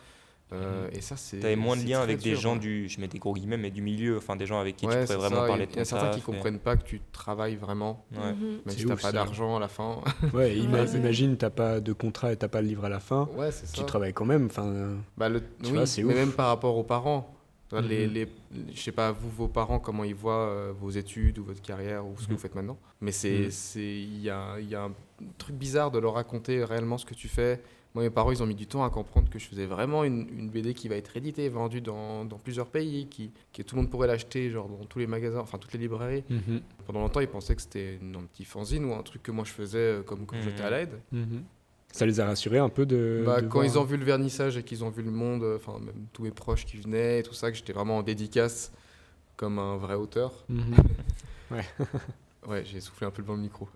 S2: Et ça, c'est.
S1: T'avais moins de
S2: c'est
S1: liens
S2: très
S1: avec des
S2: dur,
S1: gens
S2: ouais.
S1: je mets des gros guillemets, mais du milieu, enfin des gens avec qui tu
S2: Ouais,
S1: pourrais
S2: c'est
S1: vraiment
S2: ça.
S1: parler de
S2: Il y
S1: ton
S2: a certains qui
S1: taf et-
S2: comprennent pas que tu travailles vraiment,
S1: Ouais.
S4: Mhm.
S2: même
S3: C'est
S2: si t'as
S3: ouf,
S2: pas
S3: ça.
S2: d'argent à la fin.
S3: Ouais,
S4: Ouais.
S3: imagine, t'as pas de contrat et t'as pas le livre à la fin.
S2: Ouais, c'est ça.
S3: Tu travailles quand même. Enfin,
S2: Bah,
S3: Tu
S2: oui,
S3: vois, c'est
S2: mais
S3: ouf.
S2: même par rapport aux parents. Tu vois,
S3: Mhm.
S2: je sais pas, vous, vos parents, comment ils voient vos études ou votre carrière ou ce que
S1: Mhm.
S2: vous faites maintenant. Mais
S3: Mhm.
S2: il y a un truc bizarre de leur raconter réellement ce que tu fais. Moi, mes parents, ils ont mis du temps à comprendre que je faisais vraiment une BD qui va être éditée, vendue dans plusieurs pays, que tout le monde pourrait l'acheter, genre dans tous les magasins, enfin toutes les librairies.
S3: Mhm.
S2: Pendant longtemps, ils pensaient que c'était un petit fanzine ou un truc que moi je faisais comme quand j'étais à l'aide.
S3: Mhm. Ça les a rassurés un peu de.
S2: Bah,
S3: de
S2: quand
S3: voir-
S2: ils ont vu le vernissage et qu'ils ont vu le monde, enfin même tous mes proches qui venaient et tout ça, que j'étais vraiment en dédicace comme un vrai auteur.
S3: Mhm.
S2: Ouais, j'ai soufflé un peu devant le micro.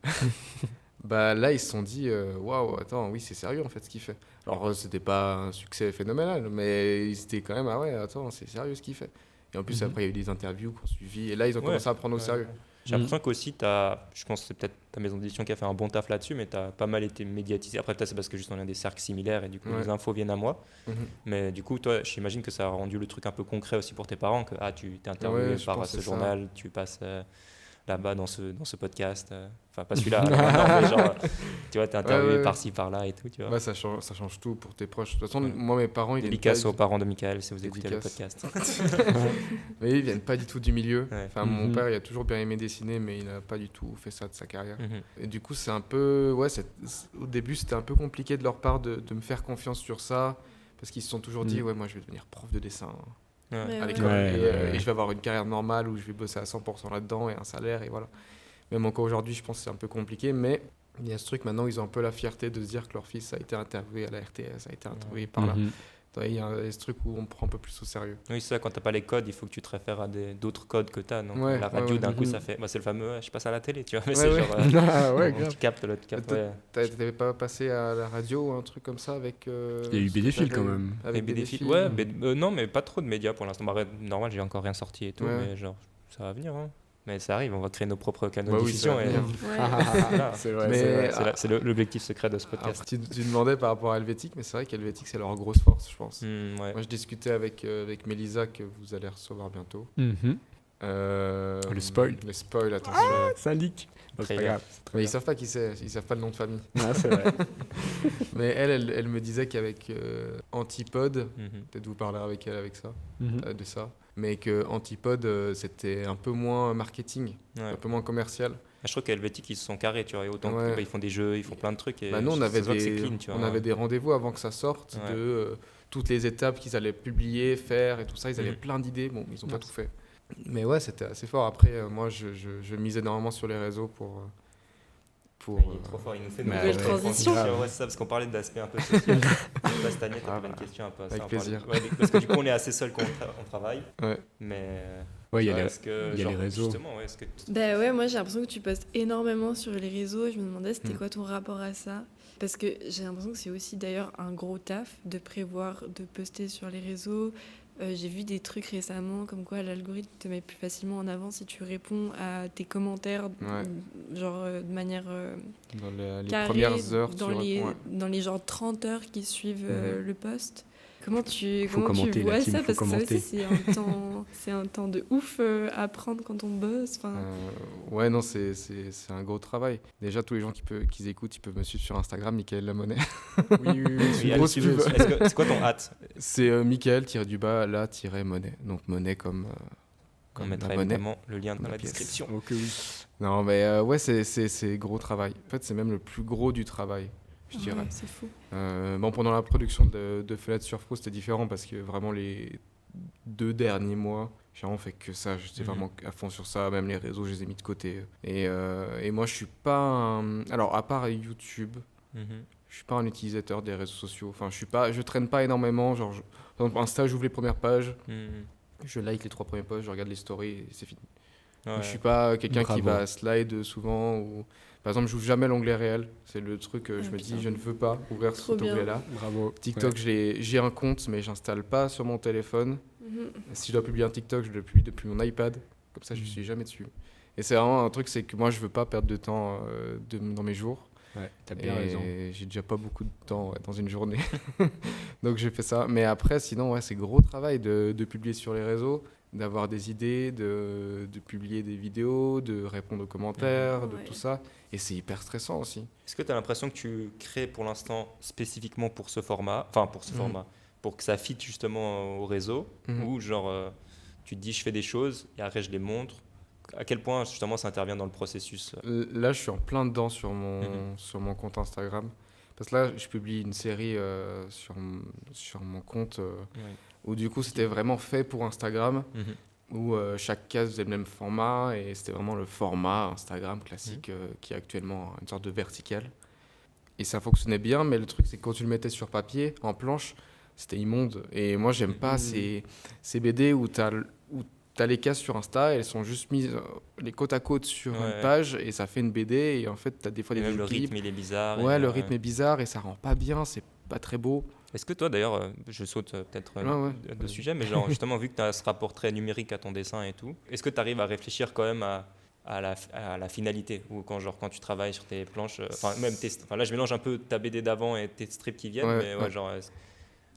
S2: Bah là, ils se sont dit, waouh, attends, oui, c'est sérieux en fait ce qu'il fait. Alors, c'était pas un succès phénoménal, mais ils étaient quand même, ah ouais, attends, c'est sérieux ce qu'il fait. Et en plus,
S3: Mhm.
S2: après, il y a eu des interviews qui ont suivi, et là, ils ont
S1: Ouais.
S2: commencé à prendre au
S1: Ouais.
S2: sérieux.
S1: J'ai l'impression qu'aussi, je pense que c'est peut-être ta maison d'édition qui a fait un bon taf là-dessus, mais tu as pas mal été médiatisé. Après, peut-être c'est parce que juste on a des cercles similaires et du coup
S2: Ouais.
S1: les infos viennent à moi.
S2: Mhm.
S1: Mais du coup, toi, j'imagine que ça a rendu le truc un peu concret aussi pour tes parents, que tu t'es interviewé
S2: Ouais, je
S1: par
S2: pense que
S1: ce
S2: c'est ça.
S1: journal, tu passes là-bas dans ce podcast. Enfin, pas celui-là, non, mais genre, tu vois, t'es interviewé
S2: ouais.
S1: par-ci, par-là et tout, tu vois.
S2: Ouais, ça change tout pour tes proches. De toute façon,
S1: Ouais.
S2: moi, mes parents, ils viennent
S1: Dédicace
S2: pas
S1: aux parents de Michael si vous écoutez le
S2: Dédicace.
S1: podcast.
S2: Mais ils viennent pas du tout du milieu.
S1: Ouais.
S2: Enfin, mon
S3: Mhm.
S2: père, il a toujours bien aimé dessiner, mais il n'a pas du tout fait ça de sa carrière.
S1: Mhm.
S2: Et du coup, c'est un peu. Ouais, au début, c'était un peu compliqué de leur part de me faire confiance sur ça. Parce qu'ils se sont toujours dit,
S3: Mm.
S2: ouais, moi, je vais devenir prof de dessin
S1: Ouais.
S4: Ouais,
S2: à
S4: ouais.
S2: l'école.
S3: Ouais,
S2: et,
S3: ouais.
S2: et je vais avoir une carrière normale où je vais bosser à 100% là-dedans et un salaire, et voilà. Même encore aujourd'hui, je pense que c'est un peu compliqué, mais il y a ce truc maintenant, ils ont un peu la fierté de se dire que leur fils a été interviewé à la RTS, a été interviewé par là.
S3: Mhm.
S2: Il y a ce truc où on me prend un peu plus au sérieux.
S1: Oui, c'est ça, quand t'as pas les codes, il faut que tu te réfères à d'autres codes que t'as. Donc
S2: Ouais,
S1: la radio,
S2: ouais,
S1: d'un coup,
S3: mhm.
S1: ça fait. Bah, c'est le fameux, je passe à la télé, tu vois. Mais
S2: Ouais,
S1: c'est
S2: ouais.
S1: genre.
S3: Ah ouais, grave.
S1: tu captes, l'autre capte.
S2: Toi,
S1: Ouais.
S2: T'avais pas passé à la radio ou un truc comme ça avec.
S3: Il y a eu
S2: ce que
S3: BD-Fil
S2: t'avais-
S3: quand même.
S2: Avec
S1: Et BD
S2: BD-Fil.
S1: ouais, non, mais pas trop de médias pour l'instant. Bah, normal, j'ai encore rien sorti et tout,
S2: Ouais.
S1: mais genre, ça va venir. Hein. Mais ça arrive, on va créer nos propres canaux
S2: Bah
S1: de
S2: oui,
S1: diffusion.
S2: ça va
S1: Et...
S2: venir.
S1: Voilà.
S3: C'est vrai,
S2: Mais-
S3: c'est vrai.
S1: C'est l'objectif secret de ce
S2: Alors,
S1: podcast.
S2: tu demandais par rapport à Helvétique, mais c'est vrai qu'Helvétique, c'est leur grosse force, je pense.
S1: Ouais.
S2: Moi, je discutais avec Mélisa, que vous allez recevoir bientôt.
S3: Mhm. Le spoil.
S2: Le spoil, attention.
S3: Ça leak. Bon, c'est pas
S1: Très
S3: grave. c'est très
S2: Mais ils
S3: bien.
S2: savent pas qui c'est, ils savent pas le nom de famille.
S3: Ah, c'est vrai.
S2: Mais elle me disait qu'avec Antipode,
S1: Mhm.
S2: peut-être vous parlerez avec elle avec ça,
S3: Mhm.
S2: de ça, mais que Antipode, c'était un peu moins marketing,
S1: Ouais.
S2: un peu moins commercial.
S1: Je trouve qu'Helvétique, ils se sont carrés, tu vois. Et autant
S2: Ouais.
S1: ils font des jeux, ils font plein de trucs. Et
S2: Bah, nous, on
S1: ça
S2: avait,
S1: se voit que c'est clean, tu vois.
S2: on avait des rendez-vous avant que ça sorte,
S1: Ouais.
S2: de toutes les étapes qu'ils allaient publier, faire et tout ça. Ils avaient
S1: Mhm.
S2: plein d'idées. Bon, ils n'ont pas
S3: Ouais.
S2: tout fait. Mais ouais, c'était assez fort. Après, moi, je misais énormément sur les réseaux pour.
S1: Il est trop fort, il nous fait
S3: Bah,
S4: Nouvelle
S3: ouais,
S4: transition.
S1: Ouais, c'est ça, parce qu'on parlait d'aspect un peu social. Bastagnet,
S2: Ah,
S1: t'avais une
S2: bah,
S1: question un peu à ça.
S2: avec
S1: on parlait-
S2: plaisir.
S1: Ouais, parce que du coup, on est assez seul quand on travaille.
S2: Ouais.
S1: Mais.
S3: Ouais, il y a
S1: ouais,
S3: les-
S1: est-ce que,
S3: il y a les
S1: genre,
S3: réseaux.
S1: Justement, ouais, est-ce que.
S4: Bah ouais, moi j'ai l'impression que tu postes énormément sur les réseaux. Je me demandais c'était
S2: Mm.
S4: quoi ton rapport à ça. Parce que j'ai l'impression que c'est aussi d'ailleurs un gros taf de prévoir de poster sur les réseaux. J'ai vu des trucs récemment comme quoi l'algorithme te met plus facilement en avant si tu réponds à tes commentaires,
S2: Ouais.
S4: genre de manière
S2: Dans les
S4: carrée,
S2: premières heures,
S4: dans
S2: tu
S4: les,
S2: réponds, ouais.
S4: dans les genre 30 heures qui suivent
S2: Mhm.
S4: le post. Comment tu
S3: commenter,
S4: vois
S3: la team,
S4: ça?
S3: faut
S4: Parce que ça
S3: commenter.
S4: aussi, c'est un temps de ouf à prendre quand on bosse. Enfin,
S2: Ouais, non, c'est un gros travail. Déjà, tous les gens qui écoutent, ils peuvent me suivre sur Instagram, Michael Lamonnet.
S3: Oui, oui, oui.
S2: une
S1: Oui,
S2: grosse
S1: allez,
S2: pub.
S1: c'est quoi ton hâte
S2: C'est Michael-la-monnaie. Donc, monnaie comme
S1: On
S2: la
S1: mettra
S2: monnaie.
S1: évidemment le lien dans
S2: La
S1: la
S2: pièce.
S1: description.
S3: Ok, oui.
S2: Non, mais ouais, c'est gros travail. En fait, c'est même le plus gros du travail, je dirais.
S4: ouais, c'est fou.
S2: Bon, pendant la production de Fenêtre sur Fro, c'était différent parce que vraiment les 2 derniers mois, j'ai vraiment fait que ça. J'étais
S1: Mhm.
S2: vraiment à fond sur ça. Même les réseaux, je les ai mis de côté. Et moi, je suis pas alors, à part YouTube,
S1: Mhm.
S2: je suis pas un utilisateur des réseaux sociaux. Enfin, je traîne pas énormément. Genre, par exemple, Insta, j'ouvre les premières pages,
S1: Mhm.
S2: je like les 3 premières pages, je regarde les stories et c'est fini.
S1: Ouais.
S2: Je suis pas quelqu'un qui
S3: Bravo.
S2: va slide souvent ou par exemple, j'ouvre jamais l'onglet réel. C'est le truc que je
S4: Ah,
S2: me dis,
S4: putain.
S2: je ne veux pas ouvrir
S4: Trop
S2: cet
S4: bien.
S2: onglet-là.
S3: Bravo.
S2: TikTok, j'ai un compte, mais j'installe pas sur mon téléphone.
S4: Mhm.
S2: Si je dois publier un TikTok, je le publie depuis mon iPad. Comme ça, je suis jamais dessus. Et c'est vraiment un truc, c'est que moi, je veux pas perdre de temps dans mes jours.
S3: Ouais, t'as bien raison.
S2: Et j'ai déjà pas beaucoup de temps dans une journée. Donc j'ai fait ça. Mais après, sinon, ouais, c'est gros travail de publier sur les réseaux, d'avoir des idées, de publier des vidéos, de répondre aux commentaires, de
S4: Ouais.
S2: tout ça. Et c'est hyper stressant aussi.
S1: Est-ce que tu as l'impression que tu crées pour l'instant spécifiquement pour ce format, pour que ça fitte justement au réseau,
S2: Mhm.
S1: ou genre tu te dis je fais des choses et après je les montre. À quel point justement ça intervient dans le processus
S2: Là, je suis en plein dedans sur
S1: Mhm.
S2: sur mon compte Instagram. Parce que là, je publie une série sur mon compte
S1: Ouais.
S2: où du coup, c'était vraiment fait pour Instagram,
S1: Mhm.
S2: où chaque case faisait le même format et c'était vraiment le format Instagram classique qui est actuellement une sorte de vertical. Et ça fonctionnait bien, mais le truc, c'est que quand tu le mettais sur papier, en planche, c'était immonde. Et moi, j'aime pas ces BD où t'as les cases sur Insta, elles sont juste mises les côte à côte sur
S1: Ouais.
S2: une page et ça fait une BD. Et en fait, t'as des fois
S1: Et
S2: des
S1: même le
S2: équilibres.
S1: rythme il est bizarre.
S2: Ouais,
S1: et,
S2: le rythme est bizarre et ça rend pas bien, c'est pas très beau.
S1: Est-ce que toi d'ailleurs, je saute peut-être
S2: Ouais.
S1: de sujet, mais genre justement vu que tu as ce rapport très numérique à ton dessin et tout, est-ce que tu arrives à réfléchir quand même à la finalité ou quand tu travailles sur tes planches, là je mélange un peu ta BD d'avant et tes strips qui viennent,
S2: Ouais,
S1: mais ouais,
S2: ouais.
S1: genre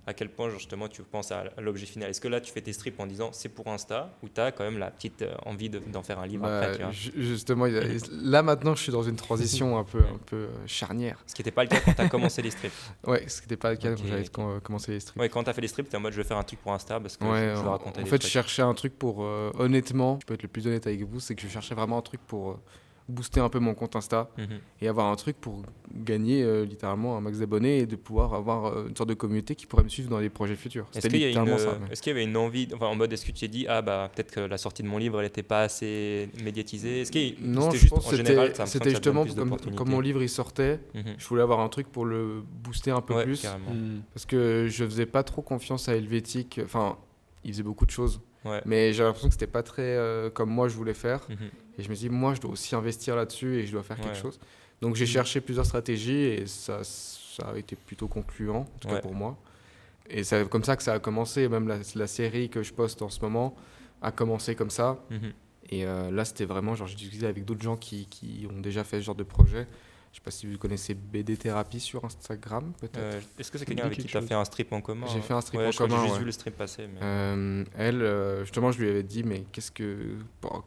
S1: à quel point genre, justement tu penses à l'objet final. Est-ce que là tu fais tes strips en disant c'est pour Insta ou tu as quand même la petite envie d'en faire un livre
S2: Bah,
S1: après, tu vois?
S2: justement, là maintenant, je suis dans une transition un peu charnière.
S1: Ce qui n'était pas le cas quand tu as commencé les strips.
S2: Ouais, ce qui n'était pas le cas
S1: Ok,
S2: quand j'avais
S1: ok.
S2: commencé les strips.
S1: Ouais, quand tu as fait les strips, tu es en mode je vais faire un truc pour Insta parce que
S2: Ouais,
S1: je veux raconter
S2: en
S1: des
S2: fait, je
S1: trucs.
S2: cherchais un truc pour, honnêtement, je peux être le plus honnête avec vous, c'est que je cherchais vraiment un truc pour booster un peu mon compte Insta
S1: Mhm.
S2: et avoir un truc pour gagner littéralement un max d'abonnés et de pouvoir avoir une sorte de communauté qui pourrait me suivre dans les projets futurs.
S1: Est-ce
S2: C'était
S1: qu'il y a
S2: littéralement ça. mais-
S1: est-ce qu'il y avait une envie, enfin en mode est-ce que tu t'es dit ah bah peut-être que la sortie de mon livre elle n'était pas assez médiatisée, est-ce que
S2: Non,
S1: c'était
S2: je
S1: juste
S2: pense
S1: en
S2: que
S1: général ça me semble
S2: c'était
S1: que ça te donne
S2: justement
S1: plus
S2: comme
S1: d'opportunités.
S2: mon livre il sortait,
S1: Mhm.
S2: je voulais avoir un truc pour le booster un peu
S1: Ouais,
S2: plus.
S1: carrément.
S2: Parce que je faisais pas trop confiance à Helvétique. Enfin, il faisait beaucoup de choses.
S1: Ouais.
S2: Mais j'ai l'impression que c'était pas très comme moi je voulais faire.
S1: Mhm.
S2: Et je me suis dit, moi, je dois aussi investir là-dessus et je dois faire quelque
S1: Ouais.
S2: chose. Donc j'ai cherché plusieurs stratégies et ça a été plutôt concluant, en tout cas
S1: Ouais.
S2: pour moi. Et c'est comme ça que ça a commencé. Même la série que je poste en ce moment a commencé comme ça.
S1: Mhm.
S2: Et là, c'était vraiment, genre, j'ai discuté avec d'autres gens qui ont déjà fait ce genre de projet. Je sais pas si vous connaissez BD Thérapie sur Instagram, peut-être.
S1: Est-ce que c'est
S3: Ça me
S1: quelqu'un
S3: dit
S1: avec qui
S3: quelque
S1: tu as
S3: chose.
S1: fait un strip en commun?
S2: J'ai fait un strip
S1: Ouais,
S2: en
S1: je crois que
S2: commun,
S1: j'ai juste
S2: ouais.
S1: vu le strip passer. Mais...
S2: Elle, justement, je lui avais dit, mais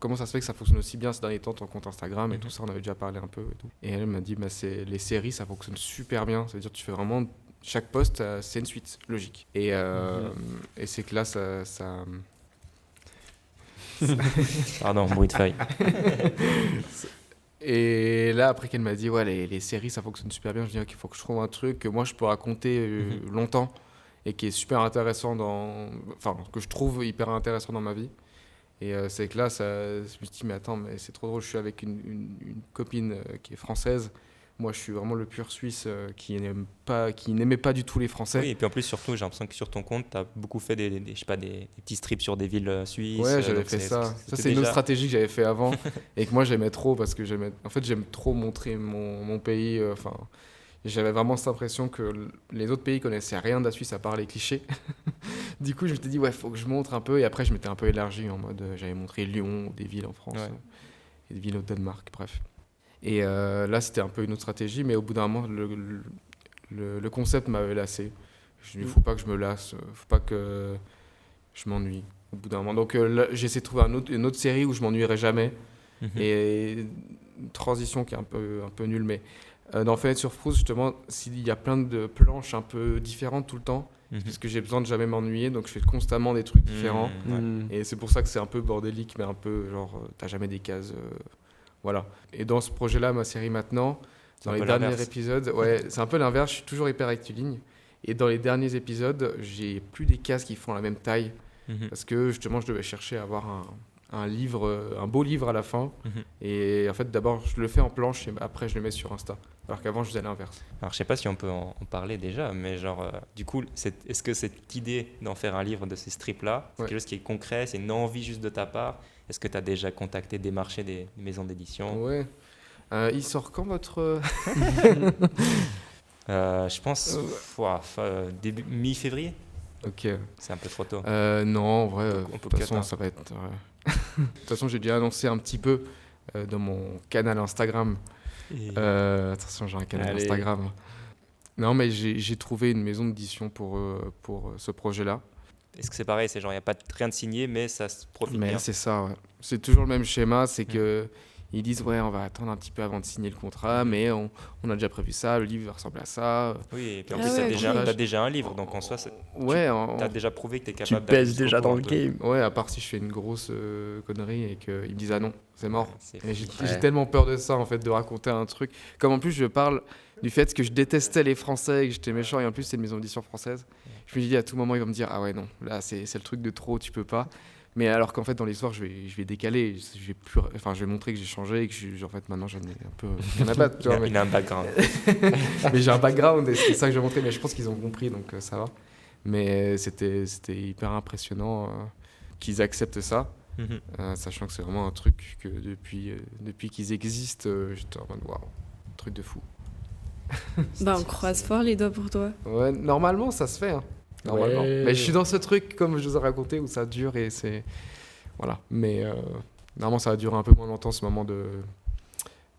S2: comment ça se fait que ça fonctionne aussi bien ces derniers temps, ton compte Instagram et
S1: Mhm.
S2: tout ça, on avait déjà parlé un peu et tout. Et elle m'a dit, bah, les séries, ça fonctionne super bien. Ça veut dire que tu fais vraiment, chaque post, c'est une suite logique. Et c'est que là, ça...
S1: Pardon, bruit de feuille.
S2: Et là, après qu'elle m'a dit, ouais, les séries, ça fonctionne super bien, je dis, ok, il faut que je trouve un truc que moi, je peux raconter longtemps et qui est super intéressant enfin, que je trouve hyper intéressant dans ma vie. Et c'est que là, je me suis dit, mais attends, mais c'est trop drôle, je suis avec une copine qui est française. Moi, je suis vraiment le pur Suisse qui n'aimait pas du tout les Français.
S1: Oui, et puis en plus, surtout, j'ai l'impression que sur ton compte, tu as beaucoup fait je sais pas, des petits strips sur des villes suisses.
S2: Ouais, j'avais
S1: donc
S2: fait ça. Ça,
S1: c'était
S2: c'est une autre
S1: déjà-
S2: stratégie que j'avais fait avant et que moi, j'aimais trop parce que en fait, j'aime trop montrer mon pays. Enfin, j'avais vraiment cette impression que les autres pays connaissaient rien de la Suisse à part les clichés. Du coup, je m'étais dit, ouais, faut que je montre un peu. Et après, je m'étais un peu élargi en mode, j'avais montré Lyon, des villes en France
S1: Ouais.
S2: et des villes au Danemark, bref. Et là, c'était un peu une autre stratégie, mais au bout d'un moment, le concept m'avait lassé. Je me dis, faut pas que je me lasse, faut pas que je m'ennuie au bout d'un moment. Donc là, j'ai essayé de trouver une autre série où je m'ennuierai jamais.
S1: Mhm.
S2: Et une transition qui est un peu nulle, mais dans Fenêtre sur Frousse, justement, s'il y a plein de planches un peu différentes tout le temps,
S1: Mhm.
S2: parce que j'ai besoin de jamais m'ennuyer, donc je fais constamment des trucs différents.
S1: Mhm, ouais.
S2: Et c'est pour ça que c'est un peu bordélique, mais un peu genre, t'as jamais des cases. Voilà. Et dans ce projet-là, ma série maintenant,
S1: C'est
S2: dans
S1: un
S2: les
S1: peu
S2: derniers
S1: l'inverse.
S2: épisodes, ouais, c'est un peu l'inverse, je suis toujours hyper rectiligne. Et dans les derniers épisodes, j'ai plus des cases qui font la même taille,
S1: Mhm.
S2: parce que justement, je devais chercher à avoir un livre, un beau livre à la fin.
S1: Mhm.
S2: Et en fait, d'abord, je le fais en planche et après, je le mets sur Insta. Alors qu'avant, je faisais l'inverse.
S1: Alors, je sais pas si on peut en parler déjà, mais genre, du coup, est-ce que cette idée d'en faire un livre de ces strips-là, c'est
S2: Ouais.
S1: quelque chose qui est concret, c'est une envie juste de ta part? Est-ce que tu as déjà contacté, démarché des maisons d'édition?
S2: Ouais. Il sort quand votre.
S1: Je pense début mi-février.
S2: Ok.
S1: C'est un peu trop tôt.
S2: Non, en vrai,
S1: On peut
S2: de toute façon,
S1: cut, hein.
S2: ça va être. De toute façon, j'ai déjà annoncé un petit peu dans mon canal Instagram Attention, j'ai un canal
S3: Allez.
S2: Instagram. Non, mais j'ai trouvé une maison d'édition pour ce projet-là.
S1: Est-ce que c'est pareil, c'est genre, il n'y a pas rien de signé, mais ça se profite
S2: Mais
S1: bien.
S2: c'est ça, ouais. C'est toujours le même schéma, c'est que ils disent ouais, on va attendre un petit peu avant de signer le contrat, mais on a déjà prévu ça, le livre va ressembler à ça.
S1: Oui, et puis en
S4: Ah
S1: plus,
S4: ouais,
S1: t'as
S4: cool.
S1: déjà un livre, donc en soi,
S2: Ouais,
S1: t'as déjà prouvé que t'es
S3: Tu
S1: capable d'aller
S3: pèses
S1: jusqu'au
S3: déjà
S1: bout
S3: dans
S1: un
S3: le
S1: peu.
S3: game.
S2: ouais, à part si je fais une grosse connerie et qu'ils me disent ah non, c'est mort.
S1: C'est-
S2: Et j'ai
S3: Ouais.
S2: tellement peur de ça en fait, de raconter un truc. Comme en plus je parle du fait que je détestais les Français et que j'étais méchant, et en plus c'est une maison d'édition française. Je me suis dit à tout moment ils vont me dire ah ouais non, là c'est le truc de trop, tu peux pas. Mais alors qu'en fait dans l'histoire je vais décaler, je vais montrer que j'ai changé et que en fait maintenant j'en ai un peu rien à battre, tu vois.
S1: Il a un background.
S2: Mais j'ai un background et c'est ça que je vais montrer, mais je pense qu'ils ont compris donc ça va. Mais c'était hyper impressionnant qu'ils acceptent ça. Sachant que c'est vraiment un truc que depuis qu'ils existent, j'étais en mode waouh, truc de fou.
S4: Bah, on croise fort les doigts pour toi.
S2: Ouais, normalement ça se fait. Hein. Normalement.
S3: Ouais.
S2: Mais je suis dans ce truc, comme je vous ai raconté, où ça dure et c'est. Voilà. Mais normalement ça va durer un peu moins longtemps ce moment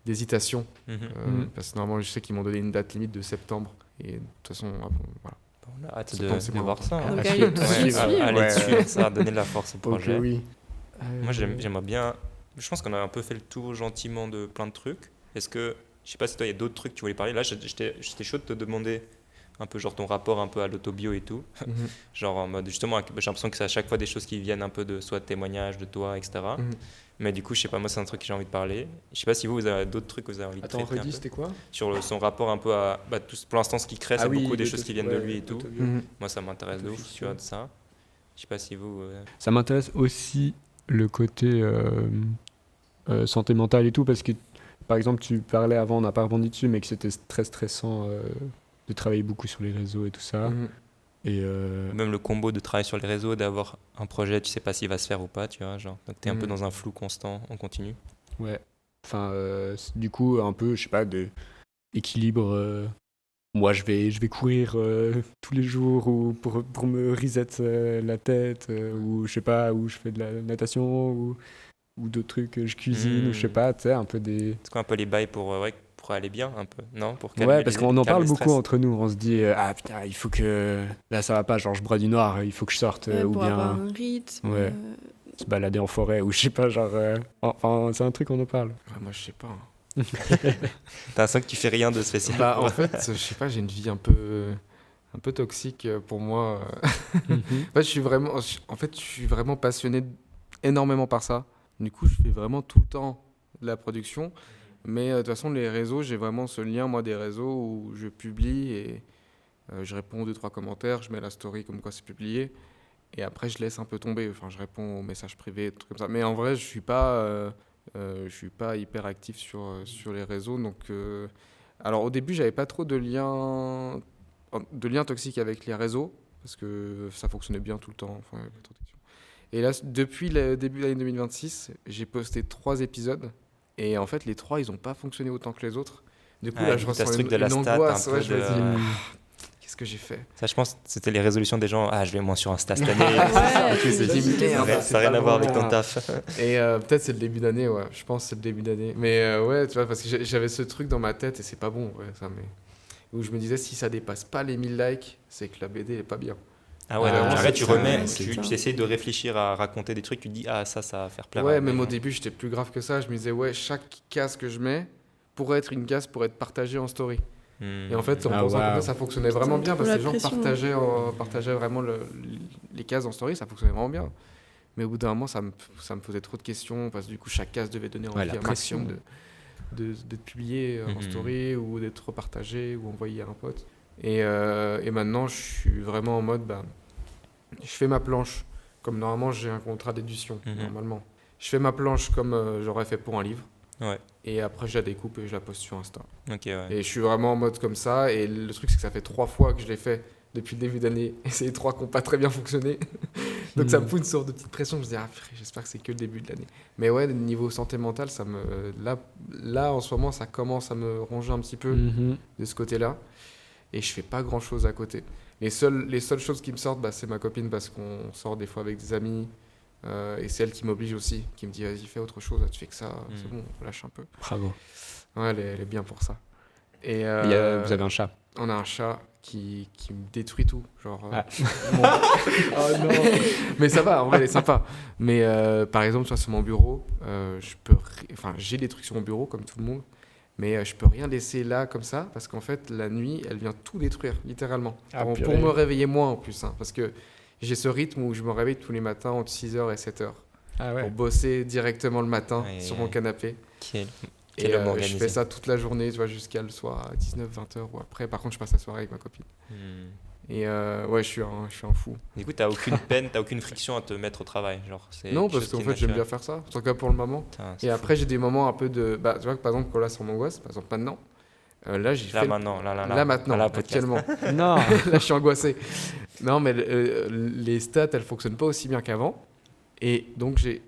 S2: d'hésitation. Parce que normalement je sais qu'ils m'ont donné une date limite de septembre. Et de toute façon, voilà.
S1: On a hâte
S2: Septembre, c'est
S1: de
S2: moins
S1: voir
S2: longtemps.
S1: ça.
S4: Donc,
S3: à
S4: allez
S3: suivre.
S4: tout de
S1: Ouais,
S4: suite suivre.
S1: allez
S3: Ouais.
S1: dessus, ça va donner de la force au
S3: Ok,
S1: projet.
S3: oui.
S1: Moi, j'aimerais bien. Je pense qu'on a un peu fait le tour gentiment de plein de trucs. Est-ce que, je sais pas si toi, il y a d'autres trucs que tu voulais parler. Là, j'étais chaud de te demander un peu genre ton rapport un peu à l'autobio et tout.
S2: Mhm.
S1: Genre en mode, justement, j'ai l'impression que c'est à chaque fois des choses qui viennent un peu de soit de témoignages de toi, etc.
S2: Mhm.
S1: Mais du coup, je sais pas, moi, c'est un truc que j'ai envie de parler. Je sais pas si vous avez d'autres trucs que vous avez envie de
S3: Attends,
S1: traiter un
S3: redis,
S1: peu.
S3: c'était quoi?
S1: Sur son rapport un peu à. Pour l'instant, ce qu'il crée, c'est beaucoup des choses qui viennent de lui et tout.
S2: Mhm.
S1: Moi, ça m'intéresse de ouf,
S3: Autofiction.
S1: tu vois, de ça. Je sais pas si vous.
S3: Ça m'intéresse aussi le côté santé mentale et tout, parce que par exemple, tu parlais avant, on n'a pas rebondi dessus, mais que c'était très stressant de travailler beaucoup sur les réseaux et tout ça.
S2: Mhm.
S3: Et
S1: Même le combo de travailler sur les réseaux, d'avoir un projet, tu sais pas s'il va se faire ou pas, tu vois. Genre. Donc, t'es un peu
S2: Mhm.
S1: dans un flou constant, on continue.
S3: ouais, enfin, du coup, un peu, je sais pas, de équilibre. Moi, je vais courir tous les jours ou pour me reset la tête, ou je sais pas, ou je fais de la natation, ou d'autres trucs, je cuisine, ou je sais pas, tu sais, un peu des.
S1: C'est quoi un peu les bails pour aller bien, un peu, non? Pour calmer
S3: Ouais, parce qu'on en
S1: calmer
S3: parle
S1: le
S3: beaucoup
S1: stress.
S3: entre nous. On se dit, ah putain, il faut que. Là, ça va pas, genre je broie du noir, il faut que je sorte,
S4: Ouais,
S3: ou
S4: pour
S3: bien
S4: avoir un rythme.
S3: Ouais. se balader en forêt, ou je sais pas, genre. Enfin, c'est un truc, on en parle.
S2: Ouais, moi je sais pas. Hein.
S1: T'as l'impression que tu fais rien de spécial.
S2: Bah, en fait, je sais pas, j'ai une vie un peu toxique pour moi. En fait, je suis vraiment passionné énormément par ça. Du coup, je fais vraiment tout le temps de la production. Mais de toute façon, les réseaux, j'ai vraiment ce lien, moi, des réseaux où je publie et je réponds aux 2-3 commentaires, je mets la story comme quoi c'est publié. Et après, je laisse un peu tomber. Enfin, je réponds aux messages privés, des trucs comme ça. Mais en vrai, je suis pas hyper actif sur les réseaux. Donc, alors au début, j'avais pas trop de liens toxiques avec les réseaux parce que ça fonctionnait bien tout le temps. Enfin, il y avait pas trop de questions. Et là, depuis le début de l'année 2026, j'ai posté 3 épisodes. Et en fait, les 3, ils n'ont pas fonctionné autant que les autres. Du coup, là, je
S1: t'as
S2: ressens
S1: ce truc de la
S2: une
S1: stat,
S2: angoisse.
S1: un peu
S2: Ouais, je me
S1: de-
S2: dis, qu'est-ce que j'ai fait?
S1: Ça, je pense que c'était les résolutions des gens. Ah, je vais moins sur Insta cette année.
S4: Ouais,
S2: Je me suis dit, merde,
S1: Ça
S2: c'est
S1: n'a rien
S2: pas
S1: à voir avec
S2: vraiment-
S1: ton taf.
S2: Et peut-être c'est le début d'année, ouais. Je pense que c'est le début d'année. Mais ouais, tu vois, parce que j'avais ce truc dans ma tête et c'est pas bon, ouais, ça. Mais où je me disais, si ça dépasse pas les 1000 likes, c'est que la BD est pas bien.
S1: Ah ouais,
S3: Ah,
S1: donc,
S2: ouais,
S1: après, tu
S2: c'est-
S1: remets,
S2: ouais,
S4: c'est
S1: tu
S4: ça.
S1: essayes de réfléchir à raconter des trucs, tu te dis, ah, ça va faire plaisir.
S2: Ouais, même au début, j'étais plus grave que ça. Je me disais, ouais, chaque case que je mets pourrait être une case pour être partagée en story. Et en fait, en
S3: Ah,
S2: pensant comme
S3: wow.
S2: ça fonctionnait vraiment bien parce que les gens
S4: pression.
S2: partageaient vraiment les cases en story, ça fonctionnait vraiment bien. Mais au bout d'un moment, ça me faisait trop de questions parce que du coup, chaque case devait donner envie
S3: Ouais, la
S2: à un
S3: pression.
S2: maximum d'être publié en
S1: Mhm.
S2: story ou d'être repartagé ou envoyé à un pote. Et maintenant, je suis vraiment en mode, je fais ma planche comme normalement j'ai un contrat d'édition,
S1: Mhm.
S2: normalement. Je fais ma planche comme j'aurais fait pour un livre.
S1: Ouais.
S2: Et après, je la découpe et je la poste sur Insta.
S1: Ok, ouais.
S2: Et je suis vraiment en mode comme ça. Et le truc, c'est que ça fait 3 fois que je l'ai fait depuis le début d'année. Et c'est les 3 qui n'ont pas très bien fonctionné. Donc ça me fout une sorte de petite pression. Je me dis, ah, purée, j'espère que c'est que le début de l'année. Mais ouais, niveau santé mentale, là, en ce moment, ça commence à me ronger un petit peu
S3: Mhm.
S2: de ce côté-là. Et je fais pas grand-chose à côté. Les seules choses qui me sortent, c'est ma copine parce qu'on sort des fois avec des amis. Et c'est elle qui m'oblige aussi, qui me dit vas-y fais autre chose, là, tu fais que ça, c'est bon, lâche un peu.
S3: Bravo.
S2: Ouais, elle est bien pour ça. Et
S3: Vous avez un chat.
S2: on a un chat qui me détruit tout. Genre,
S3: Oh non.
S2: mais ça va, en vrai, elle est sympa. Mais par exemple, tu vois, sur mon bureau, j'ai des trucs sur mon bureau, comme tout le monde. Mais je peux rien laisser là, comme ça, parce qu'en fait, la nuit, elle vient tout détruire, littéralement. Pour me réveiller moi, en plus. Hein, parce que j'ai ce rythme où je me réveille tous les matins entre 6h et 7h.
S3: Ah ouais.
S2: Pour bosser directement le matin sur mon canapé.
S1: Quel
S2: Et
S1: homme
S2: je
S1: organisé.
S2: fais ça toute la journée, tu vois, jusqu'à le soir à 19-20h ou après. Par contre, je passe la soirée avec ma copine. Et ouais, je suis un fou.
S1: Du coup, t'as aucune peine, t'as aucune friction à te mettre au travail, genre.
S2: Non, parce qu'en fait, j'aime bien faire ça. En tout cas, pour le moment.
S1: Putain,
S2: Et après, j'ai des moments un peu de... Bah, tu vois, par exemple, quand là, sur mon gosse, par exemple, maintenant, là, j'ai fait...
S1: maintenant,
S2: Là, maintenant,
S1: là, podcast.
S2: actuellement.
S3: Non.
S2: Là, je suis angoissé. Non, mais les stats, elles fonctionnent pas aussi bien qu'avant. Et donc, j'ai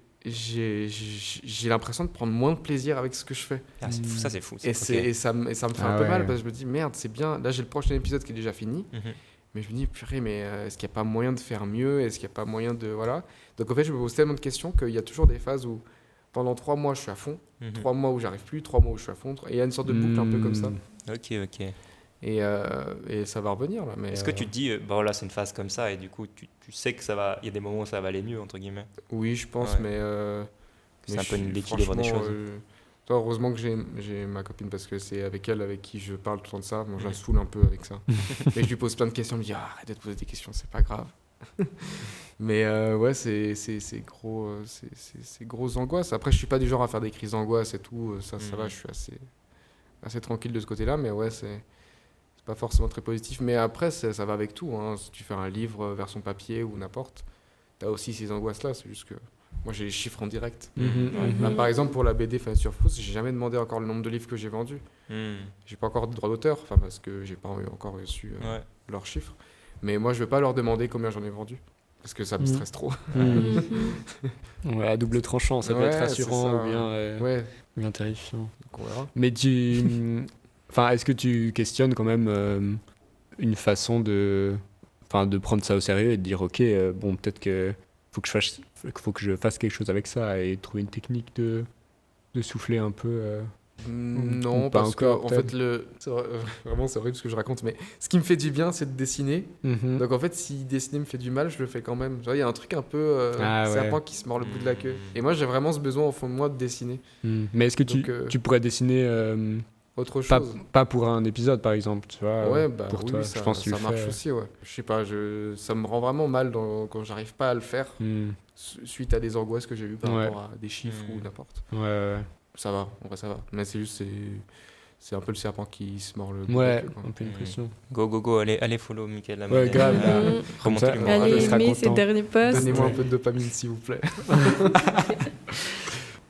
S2: l'impression de prendre moins de plaisir avec ce que je fais.
S1: Ah, c'est fou, ça c'est fou.
S2: Et ça me fait un peu mal, parce que je me dis, merde, c'est bien. Là, j'ai le prochain épisode qui est déjà fini. Mais je me dis, purée, mais est-ce qu'il n'y a pas moyen de faire mieux? Est-ce qu'il n'y a pas moyen de... Voilà. Donc, en fait, je me pose tellement de questions qu'il y a toujours des phases où, pendant 3 mois, je suis à fond. 3 mois où j'arrive plus, 3 mois où je suis à fond. Et il y a une sorte de boucle un peu comme ça.
S1: Ok.
S2: Et ça va revenir, là. Mais,
S1: Est-ce que tu te dis, bah voilà, c'est une phase comme ça, et du coup, tu sais que ça va... Il y a des moments où ça va aller mieux, entre guillemets.
S2: Oui, je pense,
S1: Ouais.
S2: mais...
S1: C'est un peu l'équilibre des choses.
S2: Toi, heureusement que j'ai ma copine, parce que c'est avec elle avec qui je parle tout le temps de ça. Moi, je la saoule un peu avec ça. Et je lui pose plein de questions. Elle me dit, arrête de te poser des questions, c'est pas grave. Mais ouais, c'est grosses angoisses. Après, je suis pas du genre à faire des crises d'angoisse et tout. Ça va, je suis assez tranquille de ce côté-là. Mais ouais, c'est pas forcément très positif. Mais après, ça va avec tout. Hein. Si tu fais un livre version papier ou n'importe, t'as aussi ces angoisses-là. C'est juste que moi, j'ai les chiffres en direct. Là, par exemple, pour la BD Fenêtre sur Frousse, j'ai jamais demandé encore le nombre de livres que j'ai vendus. J'ai pas encore de droit d'auteur, parce que j'ai pas encore reçu leurs chiffres. Mais moi, je vais pas leur demander combien j'en ai vendu, parce que ça me stresse trop.
S3: Ouais, à double tranchant, ça peut être rassurant ou bien terrifiant.
S2: Donc, on verra.
S3: Mais est-ce que tu questionnes quand même une façon de prendre ça au sérieux et de dire ok, bon, peut-être que faut que je fasse quelque chose avec ça et trouver une technique de souffler un peu.
S2: Non,
S3: ou pas
S2: parce
S3: encore,
S2: que en fait, vraiment, c'est horrible ce que je raconte, mais ce qui me fait du bien, c'est de dessiner. Donc en fait, si dessiner me fait du mal, je le fais quand même. Il y a un truc un peu serpent qui se mord le bout de la queue. Et moi, j'ai vraiment ce besoin au fond de moi de dessiner.
S3: Mais est-ce que tu pourrais dessiner
S2: autre chose?
S3: Pas pour un épisode, par exemple, tu vois.
S2: Ouais,
S3: pour
S2: oui,
S3: toi,
S2: ça,
S3: je pense que
S2: ça marche aussi, ouais. Je sais pas, ça me rend vraiment mal quand j'arrive pas à le faire suite à des angoisses que j'ai eues par rapport à des chiffres ou n'importe.
S3: Ouais.
S2: Ça va, en vrai, ça va. Mais c'est juste, c'est un peu le serpent qui se mord le bout de la
S3: Ouais,
S2: queue, quoi.
S3: un peu une pression.
S1: Go, allez follow Mickaël.
S3: Ouais, grave.
S1: Remontez le moral.
S4: Allez,
S3: sera
S4: aimer
S3: content.
S4: ces derniers posts.
S2: Donnez-moi un peu de dopamine, s'il vous plaît.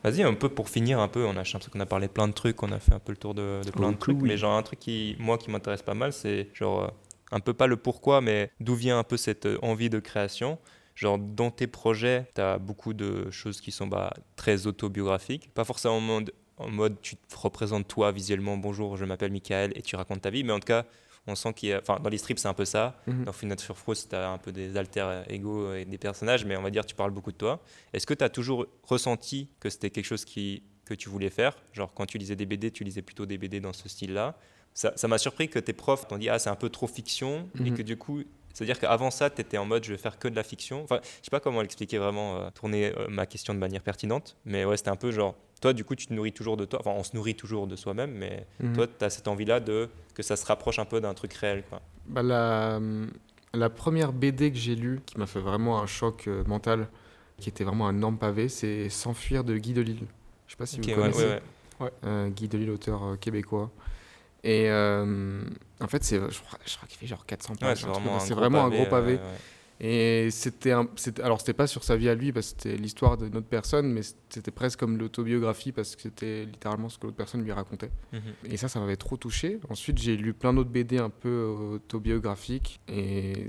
S1: Vas-y, un peu pour finir, j'ai l'impression qu'on a parlé plein de trucs, on a fait un peu le tour de plein de trucs,
S3: oui.
S1: mais genre un truc qui m'intéresse pas mal, c'est genre un peu pas le pourquoi, mais d'où vient un peu cette envie de création. Genre dans tes projets, tu as beaucoup de choses qui sont très autobiographiques, pas forcément en mode tu te représentes toi visuellement, bonjour, je m'appelle Mickaël et tu racontes ta vie, mais en tout cas, on sent dans les strips, c'est un peu ça. Dans Fenêtre sur Frousse, tu as un peu des alter ego et des personnages, mais on va dire tu parles beaucoup de toi. Est-ce que tu as toujours ressenti que c'était quelque chose que tu voulais faire? Genre quand tu lisais des BD, tu lisais plutôt des BD dans ce style-là. Ça m'a surpris que tes profs t'ont dit c'est un peu trop fiction, et que du coup, c'est-à-dire qu'avant ça, tu étais en mode je vais faire que de la fiction. Enfin, je sais pas comment l'expliquer vraiment, tourner ma question de manière pertinente, mais ouais, c'était un peu genre, toi, du coup, tu te nourris toujours de toi. Enfin, on se nourrit toujours de soi-même, mais toi, tu as cette envie-là que ça se rapproche un peu d'un truc réel, quoi.
S2: La première BD que j'ai lue, qui m'a fait vraiment un choc mental, qui était vraiment un énorme pavé, c'est S'enfuir de Guy Delisle. Je sais pas si vous connaissez. Guy Delisle, auteur québécois. Et en fait, je crois qu'il fait genre 400 pages. C'est vraiment un gros pavé.
S1: Ouais.
S2: Et alors, c'était pas sur sa vie à lui, parce que c'était l'histoire d'une autre personne, mais c'était presque comme l'autobiographie, parce que c'était littéralement ce que l'autre personne lui racontait. Et ça m'avait trop touché. Ensuite, j'ai lu plein d'autres BD un peu autobiographiques. Et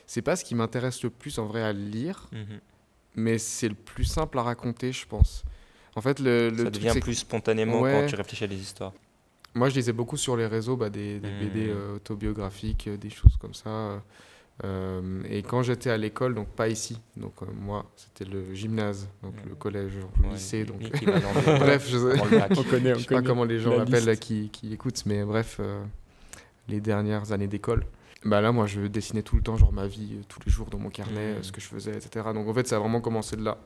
S2: c'est pas ce qui m'intéresse le plus en vrai à lire, mais c'est le plus simple à raconter, je pense. En fait,
S1: ça devient plus spontanément quand tu réfléchis à des histoires.
S2: Moi, je lisais beaucoup sur les réseaux des BD autobiographiques, des choses comme ça. Et quand j'étais à l'école, donc pas ici, donc moi c'était le gymnase, donc le collège, le lycée, donc bref, je sais pas comment les gens l'appellent qui écoutent, mais bref, les dernières années d'école. Bah là, moi, je dessinais tout le temps, genre ma vie, tous les jours dans mon carnet, ce que je faisais, etc. Donc en fait, ça a vraiment commencé de là.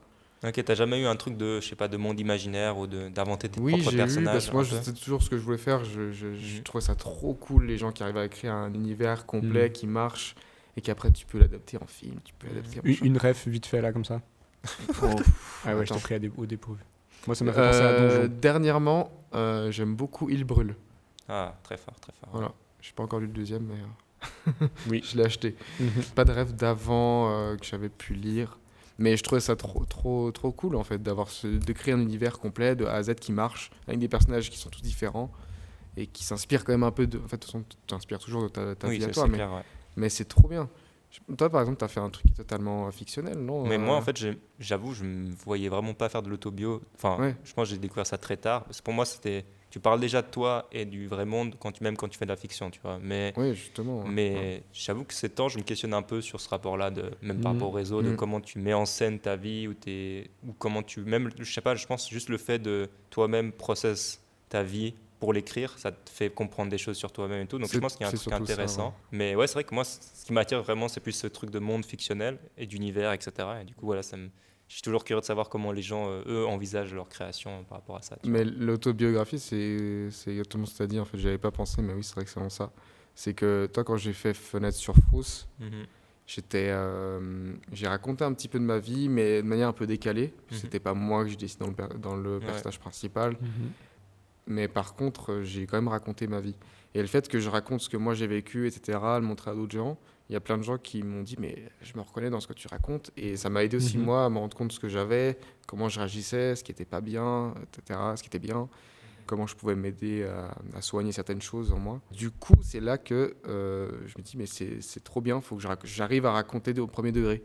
S1: Ok, t'as jamais eu un truc de, je sais pas, de monde imaginaire ou d'inventer tes propres
S2: Oui, j'ai eu,
S1: personnages?
S2: parce que moi, c'était toujours ce que je voulais faire. Je trouvais ça trop cool, les gens qui arrivent à écrire un univers complet qui marche et qu'après tu peux l'adapter en film, tu peux l'adapter en
S3: Une ref vite fait là comme ça. Ah ouais, je t'ai pris au dépourvu. Moi, ça m'a fait penser à Donjon.
S2: Dernièrement, j'aime beaucoup Il brûle.
S1: Ah, très fort, très fort.
S2: Voilà. J'ai pas encore lu le deuxième, mais
S3: Oui.
S2: je l'ai acheté. Pas de rêve d'avant que j'avais pu lire, mais je trouvais ça trop cool en fait de créer un univers complet de A à Z qui marche avec des personnages qui sont tous différents et qui s'inspirent quand même un peu de. En fait, de toute façon, tu t'inspires toujours de ta vie à toi, mais c'est trop bien. Toi, par exemple, t'as fait un truc totalement fictionnel, non?
S1: Mais moi, en fait, j'avoue, je me voyais vraiment pas faire de l'autobio. Enfin, je pense que j'ai découvert ça très tard. Parce que pour moi, c'était. Tu parles déjà de toi et du vrai monde même quand tu fais de la fiction, tu vois. Mais,
S2: oui, justement.
S1: Mais j'avoue que ces temps, je me questionne un peu sur ce rapport-là, même par rapport au réseau, de comment tu mets en scène ta vie ou comment tu. Même, je sais pas, je pense juste le fait de toi-même process ta vie pour l'écrire, ça te fait comprendre des choses sur toi-même et tout. Donc je pense qu'il y a un truc intéressant. Ça, Mais ouais, c'est vrai que moi, ce qui m'attire vraiment, c'est plus ce truc de monde fictionnel et d'univers, etc. Et du coup, voilà, je suis toujours curieux de savoir comment les gens, eux, envisagent leur création par rapport à ça.
S2: Mais l'autobiographie, c'est exactement ce que tu as dit. En fait, j'avais pas pensé, mais oui, c'est vrai que c'est vraiment ça. C'est que toi, quand j'ai fait Fenêtre sur Frousse, j'ai raconté un petit peu de ma vie, mais de manière un peu décalée. C'était pas moi que je dessinais dans le personnage principal. Mais par contre, j'ai quand même raconté ma vie. Et le fait que je raconte ce que moi j'ai vécu, etc., le montrer à d'autres gens, il y a plein de gens qui m'ont dit « mais je me reconnais dans ce que tu racontes ». Et ça m'a aidé aussi, moi, à me rendre compte de ce que j'avais, comment je réagissais, ce qui n'était pas bien, etc., ce qui était bien, comment je pouvais m'aider à soigner certaines choses en moi. Du coup, c'est là que je me dis « mais c'est trop bien, il faut que j'arrive à raconter au premier degré ».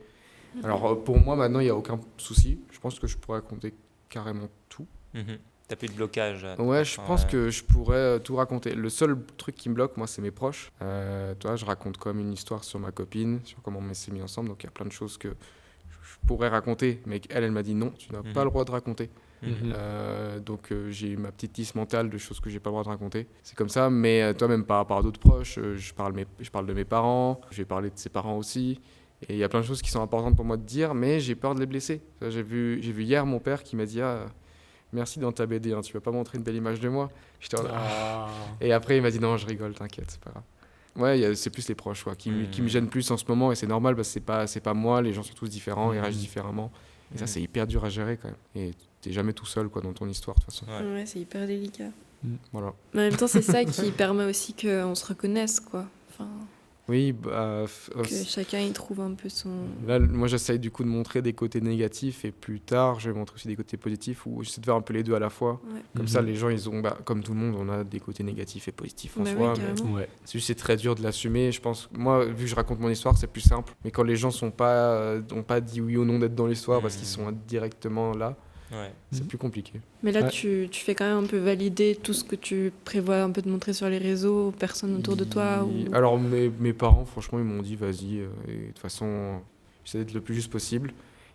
S2: Alors pour moi, maintenant, il n'y a aucun souci. Je pense que je pourrais raconter carrément tout.
S1: T'as plus de blocage?
S2: Ouais, je pense que je pourrais tout raconter. Le seul truc qui me bloque, moi, c'est mes proches. Toi, je raconte comme une histoire sur ma copine, sur comment on s'est mis ensemble. Donc, il y a plein de choses que je pourrais raconter, mais elle m'a dit non, tu n'as pas le droit de raconter. Donc, j'ai eu ma petite liste mentale de choses que j'ai pas le droit de raconter. C'est comme ça, mais toi, même par rapport à d'autres proches, je parle de mes parents, je vais parler de ses parents aussi. Et il y a plein de choses qui sont importantes pour moi de dire, mais j'ai peur de les blesser. J'ai vu hier mon père qui m'a dit merci dans ta BD, hein, tu vas pas montrer une belle image de moi. J'étais Et après, il m'a dit non, je rigole, t'inquiète, c'est pas grave. Ouais, c'est plus les proches qui me gênent plus en ce moment, et c'est normal parce que c'est pas moi, les gens sont tous différents, ils réagissent différemment. Et ça, c'est hyper dur à gérer quand même. Et t'es jamais tout seul dans ton histoire, de toute façon.
S4: Ouais, c'est hyper délicat.
S2: Voilà.
S4: Mais en même temps, c'est ça qui permet aussi qu'on se reconnaisse, quoi. Enfin...
S2: Oui,
S4: que chacun y trouve un peu son...
S2: Là, moi, j'essaye du coup de montrer des côtés négatifs et plus tard, je vais montrer aussi des côtés positifs ou j'essaie de faire un peu les deux à la fois. Ouais. Comme ça, les gens, ils ont, comme tout le monde, on a des côtés négatifs et positifs en soi. Mais c'est très dur de l'assumer. Je pense, moi, vu que je raconte mon histoire, c'est plus simple. Mais quand les gens n'ont pas dit oui ou non d'être dans l'histoire parce qu'ils sont directement là, c'est plus compliqué.
S4: Mais là, tu fais quand même un peu valider tout ce que tu prévois un peu de montrer sur les réseaux aux personnes autour de toi ou...
S2: Alors, mes parents, franchement, ils m'ont dit vas-y. Et de toute façon, j'essaie d'être le plus juste possible.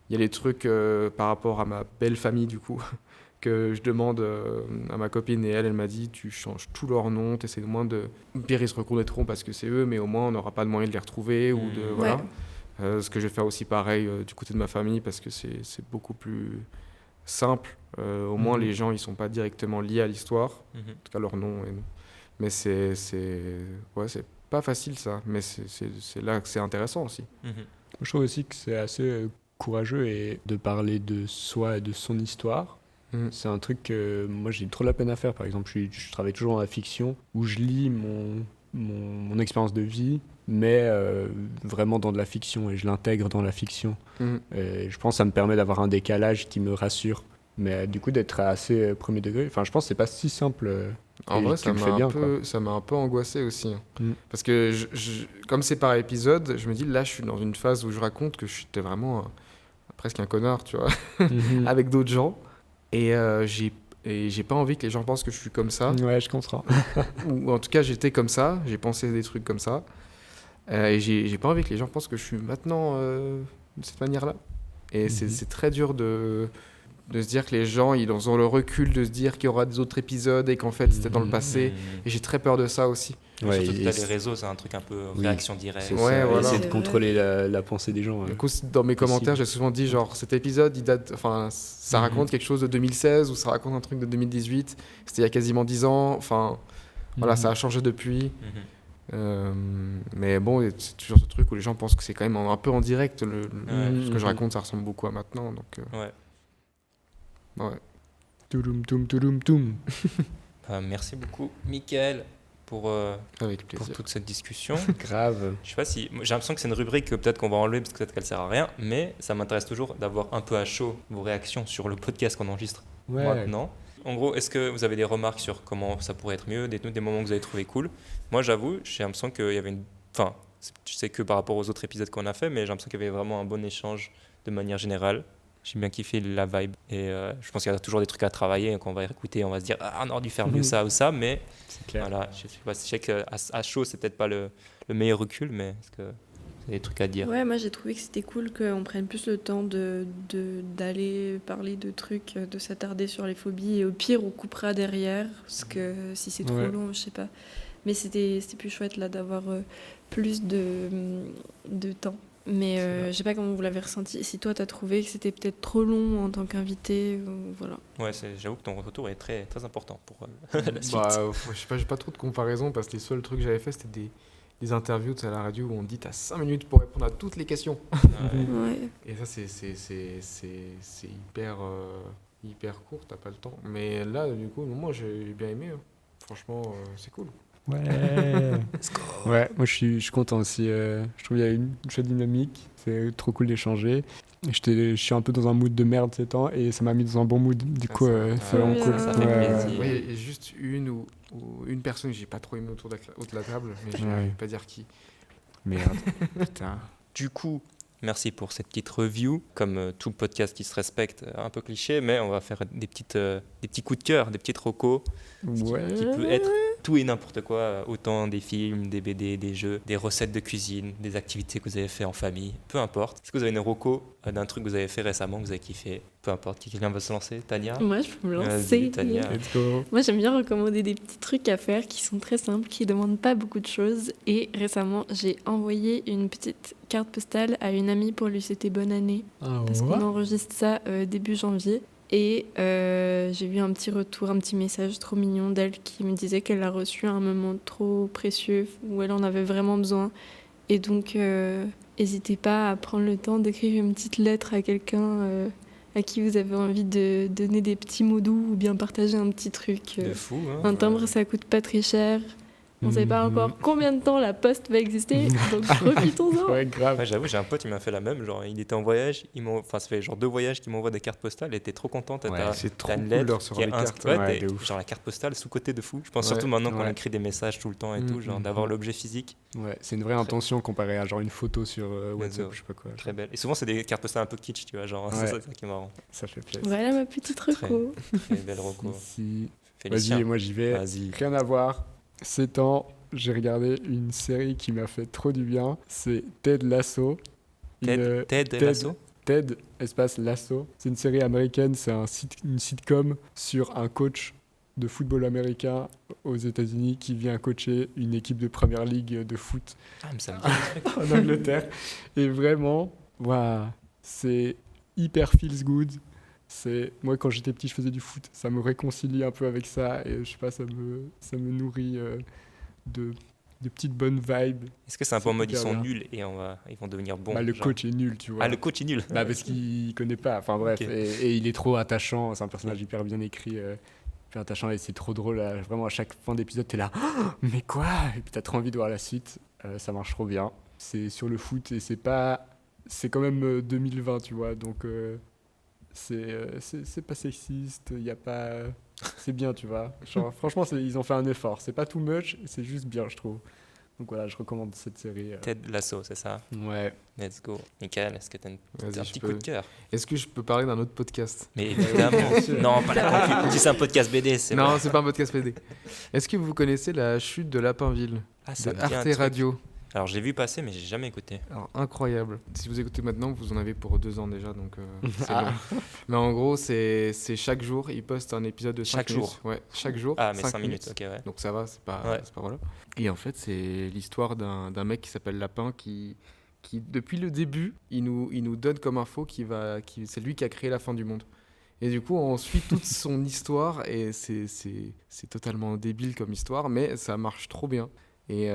S2: Il y a les trucs par rapport à ma belle famille, du coup, que je demande à ma copine et elle m'a dit tu changes tous leurs noms, tu essaies au moins de... Pire, ils se reconnaîtront parce que c'est eux, mais au moins, on n'aura pas de moyen de les retrouver ou de... Voilà. Ce que je vais faire aussi pareil du côté de ma famille parce que c'est beaucoup plus... simple, au moins les gens ils sont pas directement liés à l'histoire, en tout cas leur nom et nom. Mais c'est pas facile ça, mais c'est là que c'est intéressant aussi.
S3: Je trouve aussi que c'est assez courageux et de parler de soi et de son histoire. C'est un truc que moi j'ai trop la peine à faire. Par exemple, je travaille toujours dans la fiction où je lis mon expérience de vie, mais vraiment dans de la fiction et je l'intègre dans la fiction. Et je pense que ça me permet d'avoir un décalage qui me rassure. Mais du coup, d'être assez premier degré, enfin, je pense que c'est pas si simple.
S2: En vrai, ça m'a un peu angoissé aussi. Parce que comme c'est par épisode, je me dis là, je suis dans une phase où je raconte que j'étais vraiment presque un connard, tu vois, avec d'autres gens. Et j'ai pas envie que les gens pensent que je suis comme ça.
S3: Ouais, je comprends.
S2: Ou en tout cas, j'étais comme ça, j'ai pensé des trucs comme ça. Et j'ai pas envie que les gens pensent que je suis maintenant de cette manière-là. Et c'est très dur de se dire que les gens ils ont le recul de se dire qu'il y aura des autres épisodes et qu'en fait c'était dans le passé. Et j'ai très peur de ça aussi.
S3: Ouais,
S1: Surtout que
S3: et
S1: t'as les réseaux, c'est un truc un peu
S3: Oui.
S1: réaction directe.
S3: c'est
S2: Ouais,
S3: ça,
S2: voilà.
S3: essayer de
S4: C'est
S3: contrôler la pensée des gens.
S2: Du coup, dans mes commentaires, j'ai souvent dit genre cet épisode, ça raconte quelque chose de 2016 ou ça raconte un truc de 2018. C'était il y a quasiment 10 ans. Enfin, voilà, ça a changé depuis. Mais bon, c'est toujours ce truc où les gens pensent que c'est quand même un peu en direct. Ce que je raconte, ça ressemble beaucoup à maintenant. Donc, ouais.
S3: Touloum, toum, touloum, toum.
S1: Merci beaucoup, Mickaël, pour
S2: Avec plaisir.
S1: toute cette discussion.
S3: Grave.
S1: Je sais pas si. J'ai l'impression que c'est une rubrique que peut-être qu'on va enlever parce que peut-être qu'elle sert à rien, mais ça m'intéresse toujours d'avoir un peu à chaud vos réactions sur le podcast qu'on enregistre maintenant. En gros, est-ce que vous avez des remarques sur comment ça pourrait être mieux, des moments que vous avez trouvé cool? Moi, j'avoue, j'ai l'impression qu'il y avait une. Enfin, je sais que par rapport aux autres épisodes qu'on a fait, mais j'ai l'impression qu'il y avait vraiment un bon échange de manière générale. J'ai bien kiffé la vibe et je pense qu'il y a toujours des trucs à travailler. Quand on va écouter, on va se dire on aurait dû faire mieux ça ou ça, mais
S3: C'est clair.
S1: voilà, je sais qu'à chaud, c'est peut-être pas le meilleur recul, mais est-ce que vous avez des trucs à dire?
S4: Ouais, moi j'ai trouvé que c'était cool qu'on prenne plus le temps d'aller parler de trucs, de s'attarder sur les phobies et au pire on coupera derrière parce que si c'est trop
S3: Ouais.
S4: long, je sais pas. Mais c'était plus chouette là d'avoir plus de temps. Mais je sais pas comment vous l'avez ressenti. Si toi t'as trouvé que c'était peut-être trop long en tant qu'invité, voilà.
S1: Ouais, j'avoue que ton retour est très, très important pour la suite.
S2: Je sais pas, j'ai pas trop de comparaison parce que les seuls trucs que j'avais fait, c'était des interviews à la radio où on dit t'as 5 minutes pour répondre à toutes les questions.
S4: Ouais.
S2: Et ça, c'est hyper court, t'as pas le temps. Mais là, du coup, moi, j'ai bien aimé. Franchement, c'est cool.
S3: Ouais. Ouais, moi je suis content aussi. Je trouve qu'il y a une chouette dynamique. C'est trop cool d'échanger. Je suis un peu dans un mood de merde ces temps et ça m'a mis dans un bon mood. Du coup, c'est vraiment cool.
S1: Ça fait plaisir.
S2: Ouais, il y a juste une ou une personne que j'ai pas trop aimé autour de la table, mais je vais pas dire qui.
S3: Merde. Putain.
S1: Du coup, merci pour cette petite review. Comme tout podcast qui se respecte, un peu cliché, mais on va faire des petits coups de cœur, des petites recos,
S3: Ouais.
S1: qui peut être tout et n'importe quoi, autant des films, des BD, des jeux, des recettes de cuisine, des activités que vous avez fait en famille, peu importe. Est-ce que vous avez une reco d'un truc que vous avez fait récemment, que vous avez kiffé? Peu importe, quelqu'un va se lancer? Tania?
S4: Moi je peux me lancer.
S1: Vas-y, Tania.
S3: Let's go.
S4: Moi, j'aime bien recommander des petits trucs à faire qui sont très simples, qui ne demandent pas beaucoup de choses. Et récemment, j'ai envoyé une petite carte postale à une amie pour lui souhaiter bonne année. Parce qu'on enregistre ça début janvier. Et j'ai eu un petit retour, un petit message trop mignon d'elle qui me disait qu'elle a reçu un moment trop précieux où elle en avait vraiment besoin. Et donc, n'hésitez pas à prendre le temps d'écrire une petite lettre à quelqu'un à qui vous avez envie de donner des petits mots doux ou bien partager un petit truc.
S1: De fou, hein?
S4: Un timbre, ça coûte pas très cher. On ne sait pas encore combien de temps la poste va exister, donc profitons-en.
S3: Ouais, grave.
S1: Ouais, j'avoue, j'ai un pote, il m'a fait la même. Genre, il était en voyage, ça fait genre 2 voyages qu'il m'envoie des cartes postales. Il était trop content.
S2: C'est trop
S1: T'as une
S2: cool
S1: lettre
S2: de recevoir
S1: qui
S2: des
S1: est
S2: cartes.
S3: Ouais, de ouf.
S1: genre la carte postale sous-côté de fou. Je pense
S2: Ouais,
S1: surtout maintenant qu'on
S3: ouais.
S1: écrit des messages tout le temps et tout, genre d'avoir l'objet physique.
S3: Ouais, c'est une vraie intention comparée à genre une photo sur WhatsApp,
S1: sûr.
S3: je sais pas quoi.
S1: Très belle. Et souvent, c'est des cartes postales un peu kitsch, tu vois. Genre,
S3: Ouais.
S1: c'est ça qui est marrant.
S3: Ça fait plaisir.
S4: Voilà ma petite reco.
S1: Très belle reco.
S3: Si.
S1: Félicien.
S3: Vas-y, moi j'y vais.
S1: Vas-y.
S3: Rien à voir. Ces temps, j'ai regardé une série qui m'a fait trop du bien. C'est Ted Lasso.
S1: Ted Lasso.
S3: Ted, espace Lasso. C'est une série américaine, c'est une sitcom sur un coach de football américain aux États-Unis qui vient coacher une équipe de première ligue de foot
S1: Ah, mais ça me dit un truc.
S3: en Angleterre. Et vraiment, waouh, c'est hyper feels good. Moi, quand j'étais petit, je faisais du foot. Ça me réconcilie un peu avec ça et je sais pas, ça me nourrit de petites bonnes vibes.
S1: Est-ce que c'est un peu en mode ils
S3: hyper
S1: sont
S3: bien.
S1: nuls et ils vont devenir bons?
S3: Bah, le
S1: genre.
S3: coach est nul, tu vois.
S1: Ah, le coach est nul.
S3: Bah, parce qu'il connaît pas. Enfin bref,
S1: Ok.
S3: et il est trop attachant. C'est un personnage hyper bien écrit, hyper attachant et c'est trop drôle. Vraiment, à chaque fin d'épisode, t'es là, oh, mais quoi? Et puis t'as trop envie de voir la suite. Ça marche trop bien. C'est sur le foot et c'est quand même 2020, tu vois. Donc c'est pas sexiste. Il y a pas. C'est bien, tu vois. Genre, franchement, ils ont fait un effort. C'est pas too much, c'est juste bien, je trouve. Donc voilà, je recommande cette série.
S1: Ted Lasso, c'est ça?
S3: Ouais.
S1: Let's go. Michael, est-ce que t'as
S2: Vas-y,
S1: un
S2: je
S1: petit
S2: peux.
S1: coup de cœur?
S2: Est-ce que je peux parler d'un autre podcast?
S1: Mais évidemment. Non, pas la conclu. Si c'est un podcast BD, c'est
S2: Non, c'est pas un podcast PD. Est-ce que vous connaissez la chute de Lapinville
S1: Ah, ça
S2: de
S1: me dit un
S2: Arte
S1: truc.
S2: Radio?
S1: Alors, j'ai vu passer, mais j'ai jamais écouté.
S2: Alors, incroyable. Si vous écoutez maintenant, vous en avez pour 2 ans déjà, donc c'est
S3: Ah.
S2: long. Mais en gros, c'est chaque jour, ils postent un épisode de 5
S1: Chaque
S2: minutes.
S1: jour.
S2: Ouais, chaque jour.
S1: Ah, mais
S2: 5
S1: 5 minutes, ok, ouais.
S2: Donc ça va, c'est pas
S1: Ouais.
S2: voilà. Et en fait, c'est l'histoire d'un mec qui s'appelle Lapin qui, depuis le début, il nous donne comme info c'est lui qui a créé la fin du monde. Et du coup, on suit toute son histoire et c'est totalement débile comme histoire, mais ça marche trop bien. Et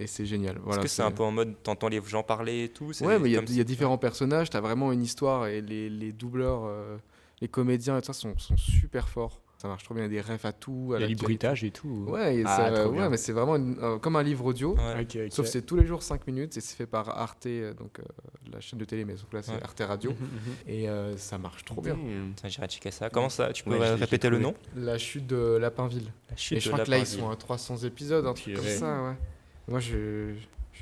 S2: c'est génial. Voilà,
S1: Est-ce que c'est un peu en mode, t'entends les gens parler et tout?
S2: Ouais, mais il
S1: comme
S2: y a différents personnages, t'as vraiment une histoire et les doubleurs, les comédiens et tout ça sont super forts. Ça marche trop bien, il y a des refs à tout. À
S3: Il y a du
S2: l'actualité.
S3: bruitage et tout.
S2: Ouais,
S3: Trop bien.
S2: mais c'est vraiment comme un livre audio.
S1: Ouais.
S3: Ok, ok.
S2: Sauf que c'est tous les jours 5 minutes et c'est fait par Arte, donc la chaîne de télé, mais sauf que là c'est
S1: Ouais.
S2: Arte Radio. Et ça marche trop bien.
S1: Tiens, j'irai checker ça. Comment ça? Tu peux
S3: Ouais, je l'ai
S1: répéter le
S3: trouvé.
S1: nom?
S2: La chute de Lapinville.
S1: La chute
S2: Et je
S1: de
S2: crois que là ils
S1: Lapinville.
S2: sont à 300 épisodes, un truc comme
S3: Purée.
S2: ça, ouais. Moi je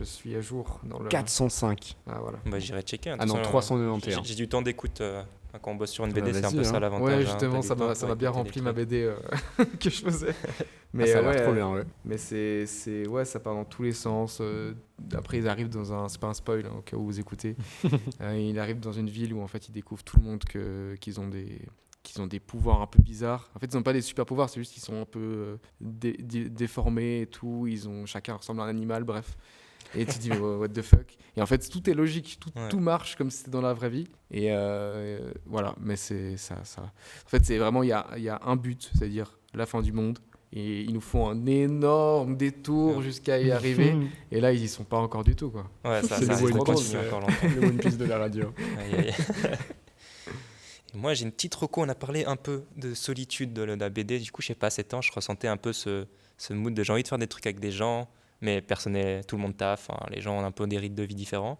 S2: suis à jour dans le.
S3: 405.
S2: Ah voilà.
S1: Bah, j'irai checker.
S3: Ah non,
S1: Attention,
S3: 391.
S1: J'ai du temps d'écoute quand on bosse sur une
S3: Ah,
S1: BD, c'est un
S3: vas-y,
S1: peu ça
S3: hein.
S1: l'avantage.
S2: Ouais,
S1: hein,
S2: justement,
S1: t'as
S2: ça
S1: du temps
S2: m'a
S1: pour
S2: bien
S1: écouter
S2: rempli
S1: des
S2: ma
S1: trucs.
S2: BD que je faisais.
S3: Mais ça a l'air
S2: ouais,
S3: trop bien, ouais.
S2: Mais ouais, ça part dans tous les sens. Après, ils arrivent c'est pas un spoil, hein, au cas où vous écoutez. Ils arrivent dans une ville où en fait ils découvrent tout le monde qu'ils ont des pouvoirs un peu bizarres. En fait, ils n'ont pas des super pouvoirs, c'est juste qu'ils sont un peu déformés et tout. Chacun ressemble à un animal, bref. Et tu te dis, mais what the fuck? Et en fait, tout est logique, tout marche comme si c'était dans la vraie vie. Et voilà, mais c'est ça. En fait, c'est vraiment, il y a un but, c'est-à-dire la fin du monde. Et ils nous font un énorme détour jusqu'à y arriver. Et là, ils y sont pas encore du tout, quoi.
S1: Ouais, ça
S3: C'est le
S1: risque de
S3: One Piece,
S1: continuer encore longtemps.
S3: Le One Piece de la radio.
S1: Aïe, aïe. Et moi, j'ai une petite reco. On a parlé un peu de solitude de la BD. Du coup, je sais pas, ces temps, je ressentais un peu ce mood de j'ai envie de faire des trucs avec des gens, mais personne tout le monde taffe. Hein, les gens ont un peu des rythmes de vie différents.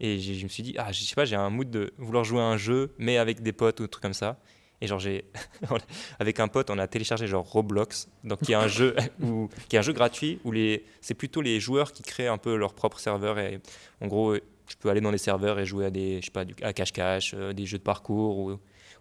S1: Et je me suis dit, je sais pas, j'ai un mood de vouloir jouer à un jeu, mais avec des potes ou des trucs comme ça. Et genre, avec un pote, on a téléchargé genre Roblox, donc qui est un jeu qui est un jeu gratuit où c'est plutôt les joueurs qui créent un peu leur propre serveur. Et en gros, je peux aller dans les serveurs et jouer à je sais pas, à cache-cache, des jeux de parcours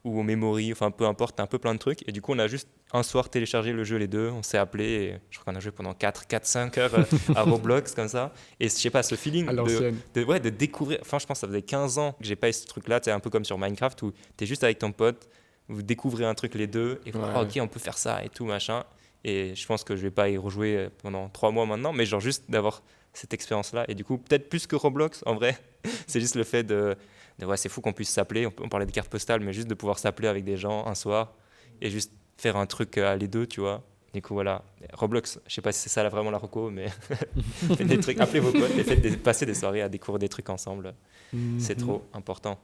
S1: ou au memory, enfin peu importe, t'as un peu plein de trucs. Et du coup, on a juste un soir téléchargé le jeu les deux, on s'est appelé, et je crois qu'on a joué pendant 4-5 heures à Roblox comme ça. Et je sais pas, ce feeling
S3: À l'ancienne.
S1: de découvrir, enfin je pense que ça faisait 15 ans que j'ai pas eu ce truc-là, c'est un peu comme sur Minecraft où t'es juste avec ton pote, vous découvrez un truc les deux, et ok, on peut faire ça et tout, machin. Et je pense que je vais pas y rejouer pendant 3 mois maintenant, mais genre juste d'avoir cette expérience-là. Et du coup, peut-être plus que Roblox, en vrai, c'est juste le fait ouais, c'est fou qu'on puisse s'appeler, on parlait de cartes postales, mais juste de pouvoir s'appeler avec des gens un soir et juste faire un truc à les deux, tu vois. Du coup, voilà. Roblox, je sais pas si c'est ça vraiment la reco, mais faites des trucs, appelez vos potes et faites passer des soirées à découvrir des trucs ensemble. C'est trop important.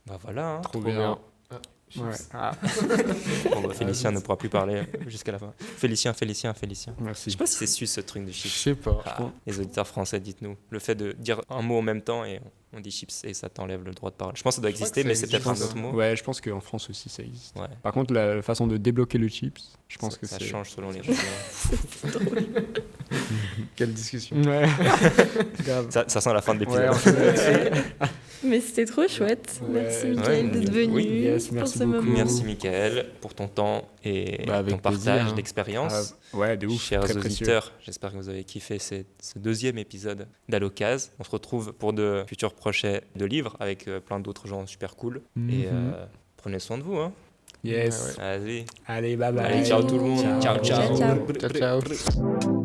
S1: Bah voilà. Hein.
S3: Trop bien. Ouais.
S1: Bon, bah, Félicien ne pourra plus parler jusqu'à la fin. Félicien. Je
S3: Merci.
S1: sais pas si c'est suisse ce truc de
S2: Je
S1: chips.
S2: sais pas.
S1: Les auditeurs français, dites-nous. Le fait de dire un mot en même temps et on dit chips et ça t'enlève le droit de parole. Je pense que ça doit
S2: Je crois
S1: exister,
S2: que
S1: mais
S2: ça
S1: c'est peut-être un
S2: existe,
S1: autre mot.
S3: Ouais, je pense qu'en France aussi ça existe.
S1: Ouais.
S3: Par contre, la façon de débloquer le chips, je pense que
S1: Ça
S3: c'est.
S1: change selon les régions.
S2: Quelle discussion.
S3: Ouais.
S2: Grave.
S1: Ça sent la fin de l'épisode.
S3: Ouais, on fait là-dessus.
S4: Mais c'était trop chouette.
S3: Ouais.
S4: Merci Mickaël
S1: Ouais,
S4: d'être venu
S1: oui.
S3: Yes,
S4: pour
S3: merci
S4: ce
S3: beaucoup.
S4: moment.
S1: Merci Mickaël pour ton temps et
S2: Bah, avec
S1: ton partage
S2: plaisir, hein.
S1: d'expérience.
S3: Ouais, de ouf.
S1: Chers
S3: très précieux.
S1: auditeurs, j'espère que vous avez kiffé ce 2e épisode d'Allocase. On se retrouve pour de futurs projets de livres avec plein d'autres gens super cool. Et prenez soin de vous. Hein.
S3: Yes.
S1: Vas-y.
S3: Allez, bye bye.
S1: Allez, ciao tout le monde.
S3: Ciao.
S1: Ciao, ciao.
S2: Ciao, ciao.